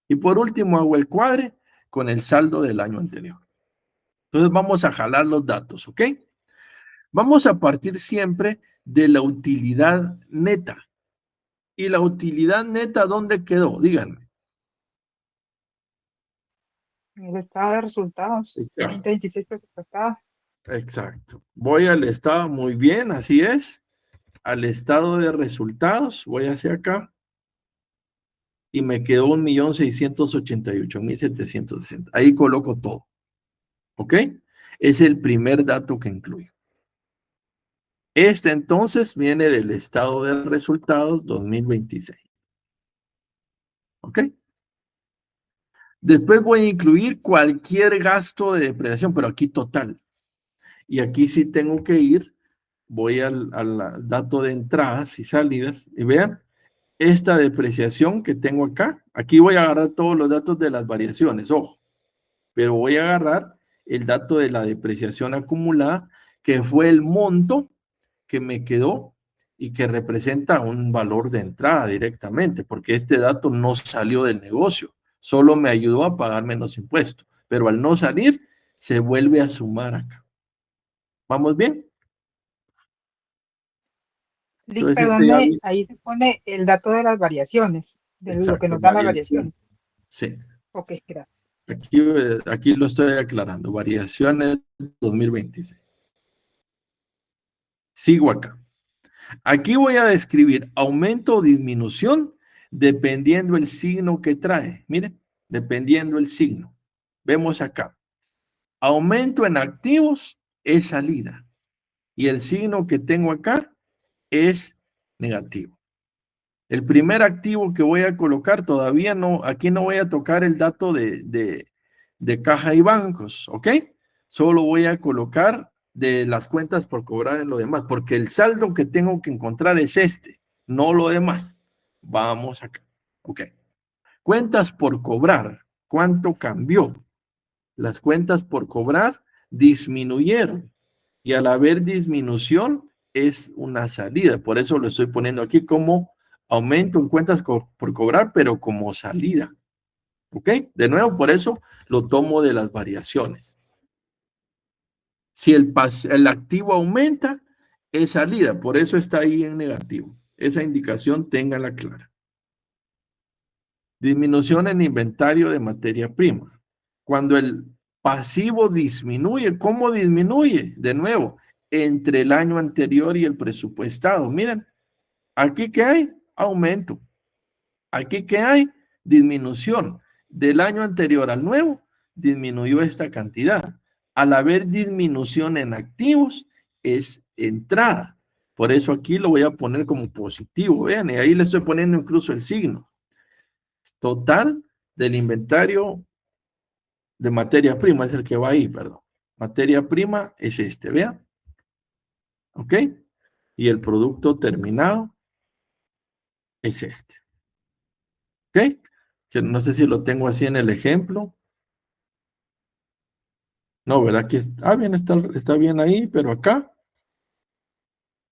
A: Y por último hago el cuadre con el saldo del año anterior. Entonces vamos a jalar los datos, ¿ok? Vamos a partir siempre de la utilidad neta. ¿Y la utilidad neta dónde quedó? Díganme.
B: En el estado de resultados,
A: Exacto.
B: 2026 presupuestado.
A: Exacto. Voy al estado, muy bien, así es. Al estado de resultados, voy hacia acá. Y me quedó 1.688.760. Ahí coloco todo. ¿Ok? Es el primer dato que incluyo. Este entonces viene del estado de resultados 2026. ¿Ok? Después voy a incluir cualquier gasto de depreciación, pero aquí total. Y aquí sí tengo que ir, voy al dato de entradas y salidas, y vean, esta depreciación que tengo acá, aquí voy a agarrar todos los datos de las variaciones, ojo, pero voy a agarrar el dato de la depreciación acumulada, que fue el monto que me quedó y que representa un valor de entrada directamente, porque este dato no salió del negocio, solo me ayudó a pagar menos impuestos, pero al no salir, se vuelve a sumar acá. ¿Vamos bien?
B: Lick,
A: Entonces
B: perdone, ahí se pone el dato de las variaciones, de lo que
A: exacto,
B: nos dan las
A: variación.
B: variaciones.
A: Sí,
B: Ok, gracias.
A: aquí lo estoy aclarando, variaciones 2026. Sigo acá. Aquí voy a describir aumento o disminución dependiendo el signo que trae. Miren, dependiendo el signo. Vemos acá. Aumento en activos es salida. Y el signo que tengo acá es negativo. El primer activo que voy a colocar, todavía no, aquí no voy a tocar el dato de caja y bancos, ¿ok? Solo voy a colocar de las cuentas por cobrar en lo demás, porque el saldo que tengo que encontrar es este, no lo demás. Vamos acá, ¿ok? Cuentas por cobrar, ¿cuánto cambió? Las cuentas por cobrar disminuyeron y al haber disminución es una salida, por eso lo estoy poniendo aquí como aumento en cuentas por cobrar, pero como salida. ¿Ok? De nuevo, por eso lo tomo de las variaciones. Si el activo aumenta, es salida. Por eso está ahí en negativo. Esa indicación ténganla clara. Disminución en inventario de materia prima. Cuando el pasivo disminuye, ¿cómo disminuye? De nuevo, entre el año anterior y el presupuestado. Miren, aquí que hay aumento. Aquí que hay disminución. Del año anterior al nuevo, disminuyó esta cantidad. Al haber disminución en activos, es entrada. Por eso aquí lo voy a poner como positivo. Vean, y ahí le estoy poniendo incluso el signo. Total del inventario de materia prima es el que va ahí, perdón. Materia prima es este, vean. ¿Ok? Y el producto terminado es este. ¿Ok? Que no sé si lo tengo así en el ejemplo. No, ¿verdad? Que bien, está bien ahí, pero acá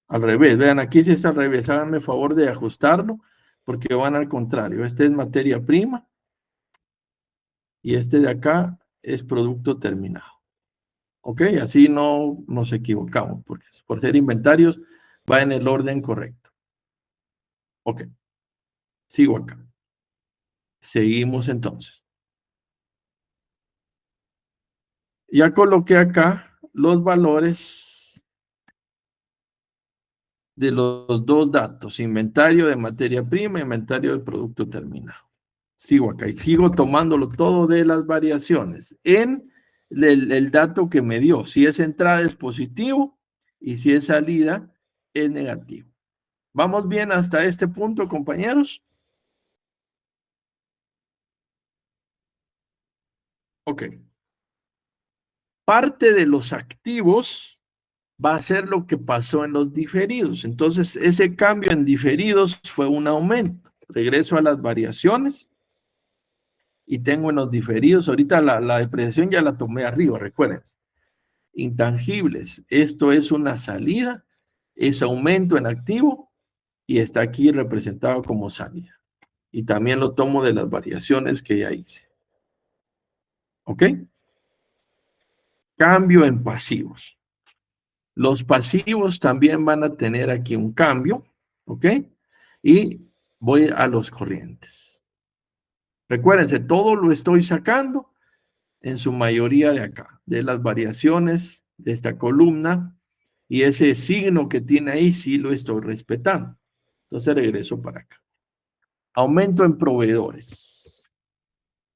A: al revés. Vean, aquí sí es al revés. Háganme favor de ajustarlo porque van al contrario. Este es materia prima y este de acá es producto terminado. ¿Ok? Así no nos equivocamos porque por ser inventarios va en el orden correcto. Ok. Sigo acá. Seguimos entonces. Ya coloqué acá los valores de los dos datos, inventario de materia prima, inventario de producto terminado. Sigo acá y sigo tomándolo todo de las variaciones en el dato que me dio. Si es entrada es positivo y si es salida es negativo. ¿Vamos bien hasta este punto, compañeros? Ok. Parte de los activos va a ser lo que pasó en los diferidos. Entonces, ese cambio en diferidos fue un aumento. Regreso a las variaciones y tengo en los diferidos. Ahorita la depreciación ya la tomé arriba, recuerden. Intangibles. Esto es una salida, es aumento en activo y está aquí representado como salida. Y también lo tomo de las variaciones que ya hice. ¿Ok? Cambio en pasivos. Los pasivos también van a tener aquí un cambio, ¿ok? Y voy a los corrientes. Recuérdense, todo lo estoy sacando en su mayoría de acá, de las variaciones de esta columna, y ese signo que tiene ahí sí lo estoy respetando. Entonces regreso para acá. Aumento en proveedores.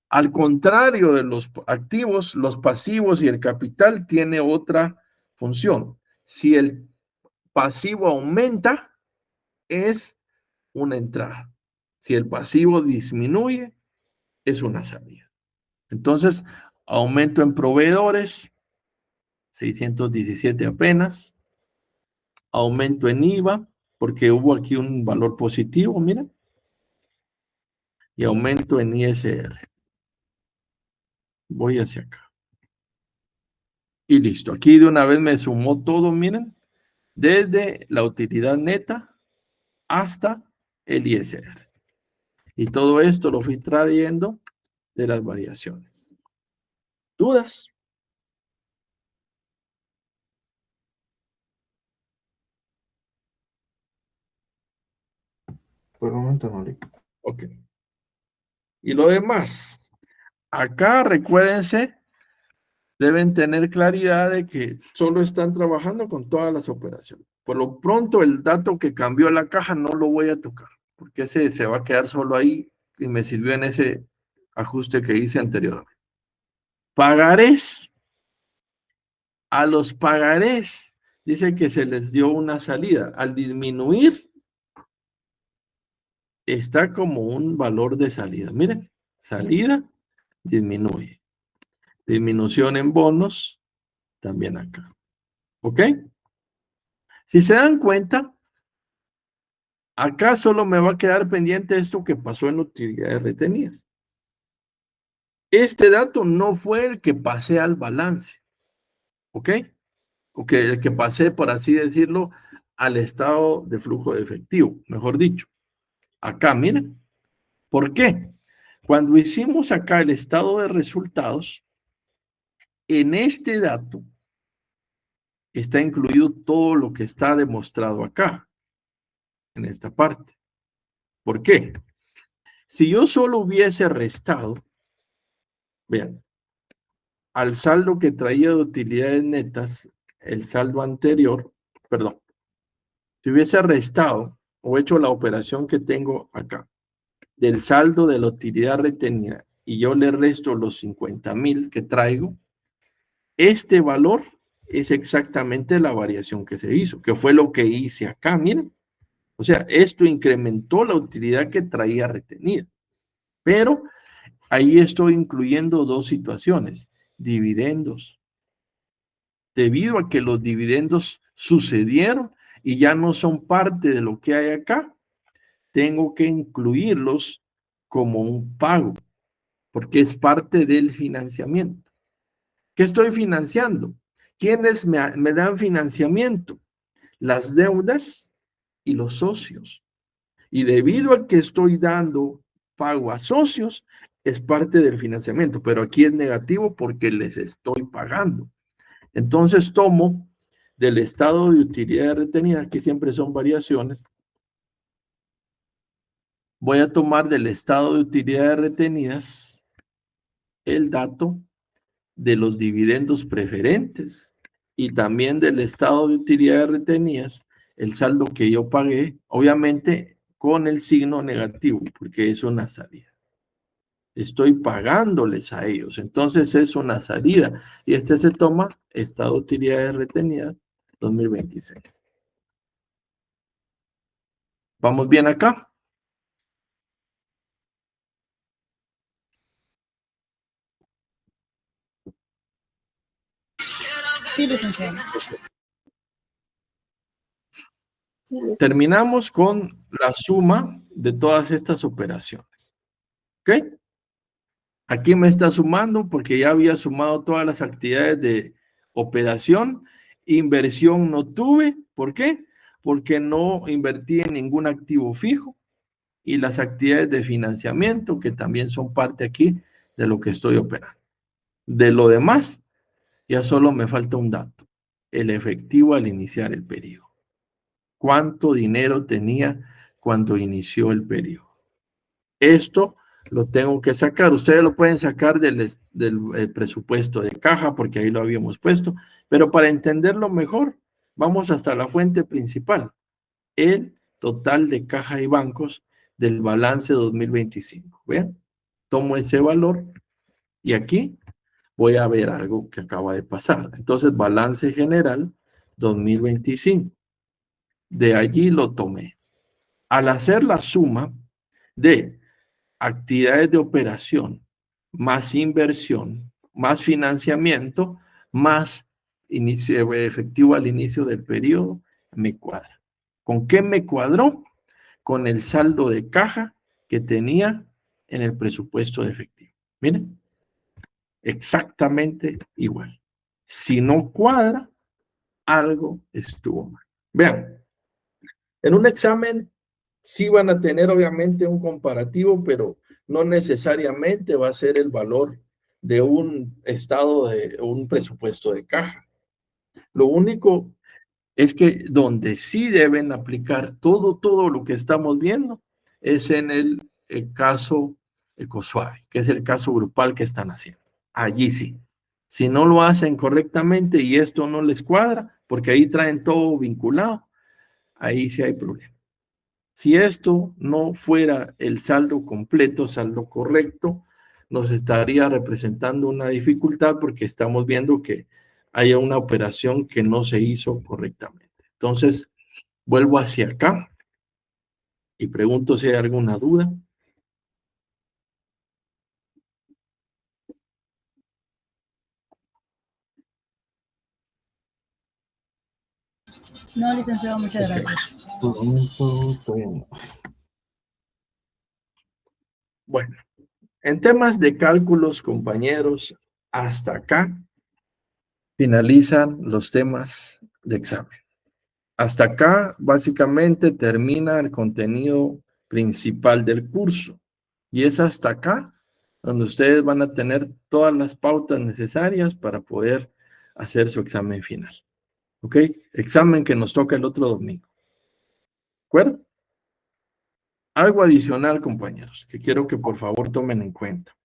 A: Al contrario de los activos, los pasivos y el capital tiene otra función. Si el pasivo aumenta, es una entrada. Si el pasivo disminuye, es una salida. Entonces, aumento en proveedores, 617 apenas. Aumento en IVA, porque hubo aquí un valor positivo, miren. Y aumento en ISR. Voy hacia acá. Y listo. Aquí de una vez me sumó todo, miren. Desde la utilidad neta hasta el ISR. Y todo esto lo fui trayendo de las variaciones. ¿Dudas?
E: Por el momento no le.
A: Ok. Y lo demás. Acá recuérdense, deben tener claridad de que solo están trabajando con todas las operaciones. Por lo pronto, el dato que cambió la caja no lo voy a tocar, porque ese se va a quedar solo ahí y me sirvió en ese ajuste que hice anteriormente. Pagarés. A los pagarés, dice que se les dio una salida. Al disminuir, está como un valor de salida. Miren, salida, disminuye. Disminución en bonos, también acá. ¿Ok? Si se dan cuenta, acá solo me va a quedar pendiente esto que pasó en utilidades retenidas. Este dato no fue el que pasé al balance. ¿Ok? O que el que pasé, por así decirlo, al estado de flujo de efectivo, mejor dicho. Acá, miren. ¿Por qué? Cuando hicimos acá el estado de resultados, en este dato está incluido todo lo que está demostrado acá, en esta parte. ¿Por qué? Si yo solo hubiese restado, vean, al saldo que traía de utilidades netas, el saldo anterior, perdón, si hubiese restado o hecho la operación que tengo acá, del saldo de la utilidad retenida, y yo le resto los 50,000 que traigo, este valor es exactamente la variación que se hizo, que fue lo que hice acá, miren. O sea, esto incrementó la utilidad que traía retenida. Pero ahí estoy incluyendo dos situaciones. Dividendos. Debido a que los dividendos sucedieron y ya no son parte de lo que hay acá, tengo que incluirlos como un pago, porque es parte del financiamiento. ¿Qué estoy financiando? ¿Quiénes me dan financiamiento? Las deudas y los socios. Y debido a que estoy dando pago a socios, es parte del financiamiento, pero aquí es negativo porque les estoy pagando. Entonces tomo del estado de utilidad retenida, que siempre son variaciones, voy a tomar del estado de utilidades retenidas el dato de los dividendos preferentes y también del estado de utilidades retenidas el saldo que yo pagué, obviamente con el signo negativo, porque es una salida. Estoy pagándoles a ellos, entonces es una salida. Y este se toma estado de utilidades retenidas 2026. ¿Vamos bien acá?
C: Sí, licenciado.
A: Terminamos con la suma de todas estas operaciones. ¿Ok? Aquí me está sumando porque ya había sumado todas las actividades de operación. Inversión no tuve. ¿Por qué? Porque no invertí en ningún activo fijo. Y las actividades de financiamiento, que también son parte aquí de lo que estoy operando. De lo demás, ya solo me falta un dato. El efectivo al iniciar el periodo. ¿Cuánto dinero tenía cuando inició el periodo? Esto lo tengo que sacar. Ustedes lo pueden sacar del presupuesto de caja, porque ahí lo habíamos puesto. Pero para entenderlo mejor, vamos hasta la fuente principal. El total de caja y bancos del balance 2025. ¿Vean? Tomo ese valor y aquí voy a ver algo que acaba de pasar. Entonces, balance general 2025. De allí lo tomé. Al hacer la suma de actividades de operación, más inversión, más financiamiento, más efectivo al inicio del periodo, me cuadra. ¿Con qué me cuadró? Con el saldo de caja que tenía en el presupuesto de efectivo. Miren, exactamente igual. Si no cuadra, algo estuvo mal. Vean, en un examen sí van a tener obviamente un comparativo, pero no necesariamente va a ser el valor de un estado de un presupuesto de caja. Lo único es que donde sí deben aplicar todo lo que estamos viendo es en el caso Ecosuave, que es el caso grupal que están haciendo. Allí sí. Si no lo hacen correctamente y esto no les cuadra, porque ahí traen todo vinculado, ahí sí hay problema. Si esto no fuera el saldo completo, saldo correcto, nos estaría representando una dificultad porque estamos viendo que hay una operación que no se hizo correctamente. Entonces, vuelvo hacia acá y pregunto si hay alguna duda.
C: No, licenciado, muchas gracias.
A: Bueno, en temas de cálculos, compañeros, hasta acá finalizan los temas de examen. Hasta acá, básicamente, termina el contenido principal del curso. Y es hasta acá donde ustedes van a tener todas las pautas necesarias para poder hacer su examen final. ¿Ok? Examen que nos toca el otro domingo. ¿De acuerdo? Algo adicional, compañeros, que quiero que por favor tomen en cuenta.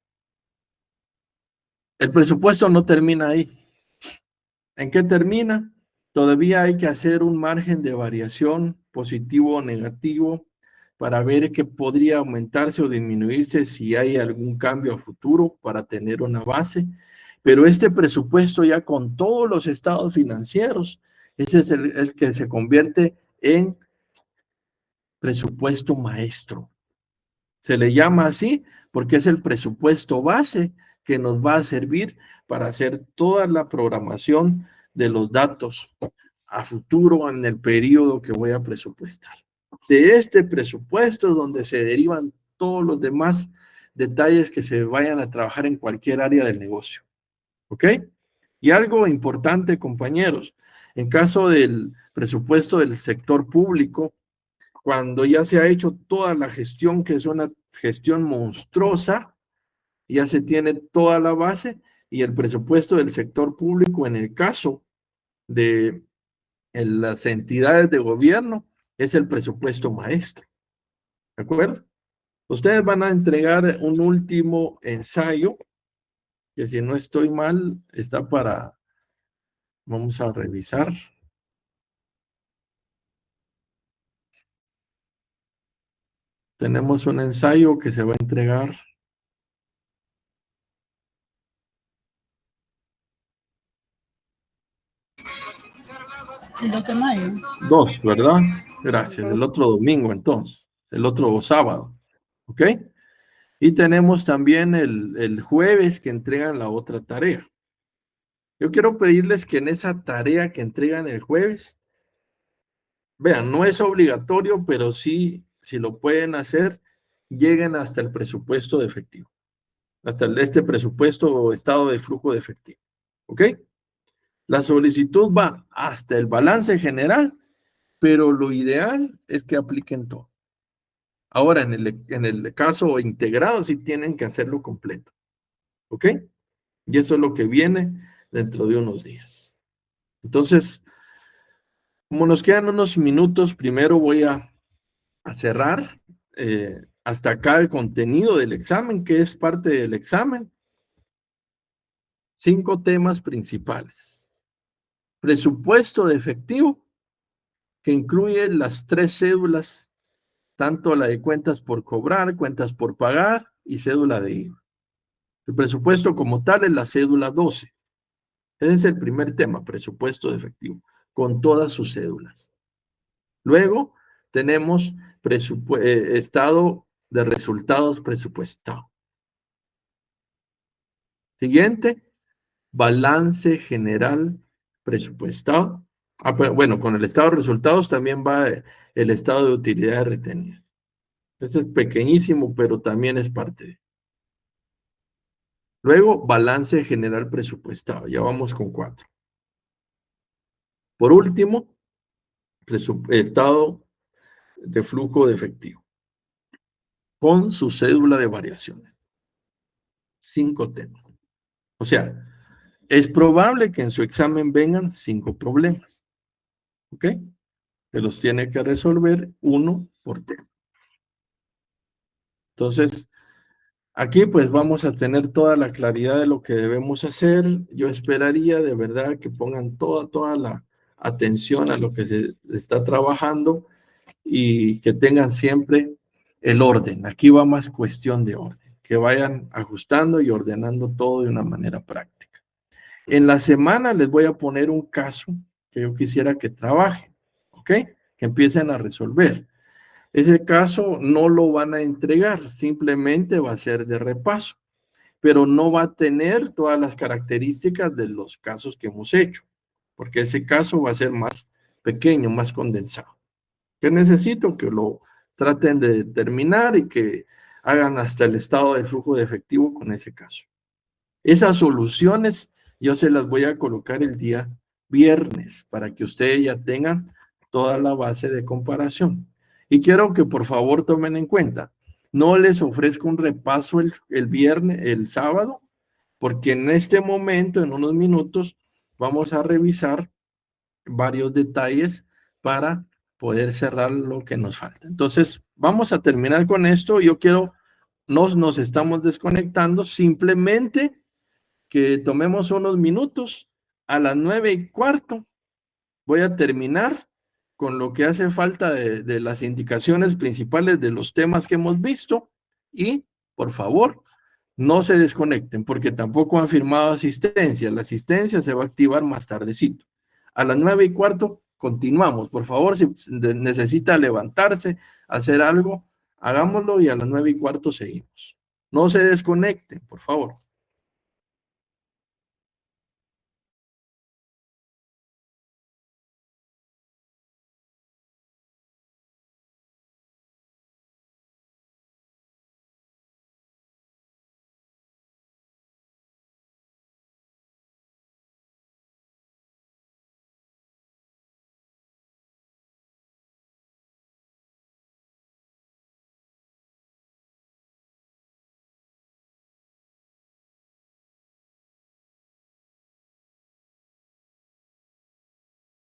A: El presupuesto no termina ahí. ¿En qué termina? Todavía hay que hacer un margen de variación positivo o negativo para ver qué podría aumentarse o disminuirse si hay algún cambio a futuro para tener una base. Pero este presupuesto ya con todos los estados financieros, ese es el que se convierte en presupuesto maestro. Se le llama así porque es el presupuesto base que nos va a servir para hacer toda la programación de los datos a futuro en el periodo que voy a presupuestar. De este presupuesto es donde se derivan todos los demás detalles que se vayan a trabajar en cualquier área del negocio. ¿Ok? Y algo importante, compañeros, en caso del presupuesto del sector público, cuando ya se ha hecho toda la gestión, que es una gestión monstruosa, ya se tiene toda la base y el presupuesto del sector público, en el caso de las entidades de gobierno, es el presupuesto maestro. ¿De acuerdo? Ustedes van a entregar un último ensayo, que si no estoy mal, está para, vamos a revisar. Tenemos un ensayo que se va a entregar.
C: El 2 de mayo.
A: 2, ¿verdad? Gracias. El otro domingo, entonces. El otro sábado. ¿Ok? Y tenemos también el jueves que entregan la otra tarea. Yo quiero pedirles que en esa tarea que entregan el jueves, vean, no es obligatorio, pero sí, si lo pueden hacer, lleguen hasta el presupuesto de efectivo. Hasta este presupuesto o estado de flujo de efectivo. ¿Ok? La solicitud va hasta el balance general, pero lo ideal es que apliquen todo. Ahora, en el caso integrado, sí tienen que hacerlo completo. ¿Ok? Y eso es lo que viene dentro de unos días. Entonces, como nos quedan unos minutos, primero voy a cerrar hasta acá el contenido del examen, que es parte del examen. 5 temas principales. Presupuesto de efectivo, que incluye las 3 cédulas, tanto la de cuentas por cobrar, cuentas por pagar y cédula de IVA. El presupuesto como tal es la cédula 12. Ese es el primer tema, presupuesto de efectivo, con todas sus cédulas. Luego tenemos estado de resultados presupuestado. Siguiente, balance general presupuestado. Bueno, con el estado de resultados también va el estado de utilidades retenidas. Ese es pequeñísimo, pero también es parte. Luego, balance general presupuestado. Ya vamos con 4. Por último, estado de flujo de efectivo con su cédula de variaciones. 5 temas. O sea, es probable que en su examen vengan 5 problemas. ¿Ok? Que los tiene que resolver uno por tema. Entonces, aquí pues vamos a tener toda la claridad de lo que debemos hacer. Yo esperaría de verdad que pongan toda la atención a lo que se está trabajando y que tengan siempre el orden. Aquí va más cuestión de orden, que vayan ajustando y ordenando todo de una manera práctica. En la semana les voy a poner un caso que yo quisiera que trabajen, ¿ok? Que empiecen a resolver. Ese caso no lo van a entregar, simplemente va a ser de repaso, pero no va a tener todas las características de los casos que hemos hecho, porque ese caso va a ser más pequeño, más condensado. ¿Qué necesito? Que lo traten de determinar y que hagan hasta el estado de flujo de efectivo con ese caso. Esas soluciones yo se las voy a colocar el día viernes para que ustedes ya tengan toda la base de comparación. Y quiero que por favor tomen en cuenta, No les ofrezco un repaso el viernes, el sábado, porque en este momento, en unos minutos, vamos a revisar varios detalles para poder cerrar lo que nos falta. Entonces, vamos a terminar con esto. Yo quiero, nos estamos desconectando, simplemente que tomemos unos minutos. A las 9:15 voy a terminar con lo que hace falta de las indicaciones principales de los temas que hemos visto y, por favor, no se desconecten porque tampoco han firmado asistencia. La asistencia se va a activar más tardecito. A las 9:15 continuamos. Por favor, si necesita levantarse, hacer algo, hagámoslo y a las 9:15 seguimos. No se desconecten, por favor.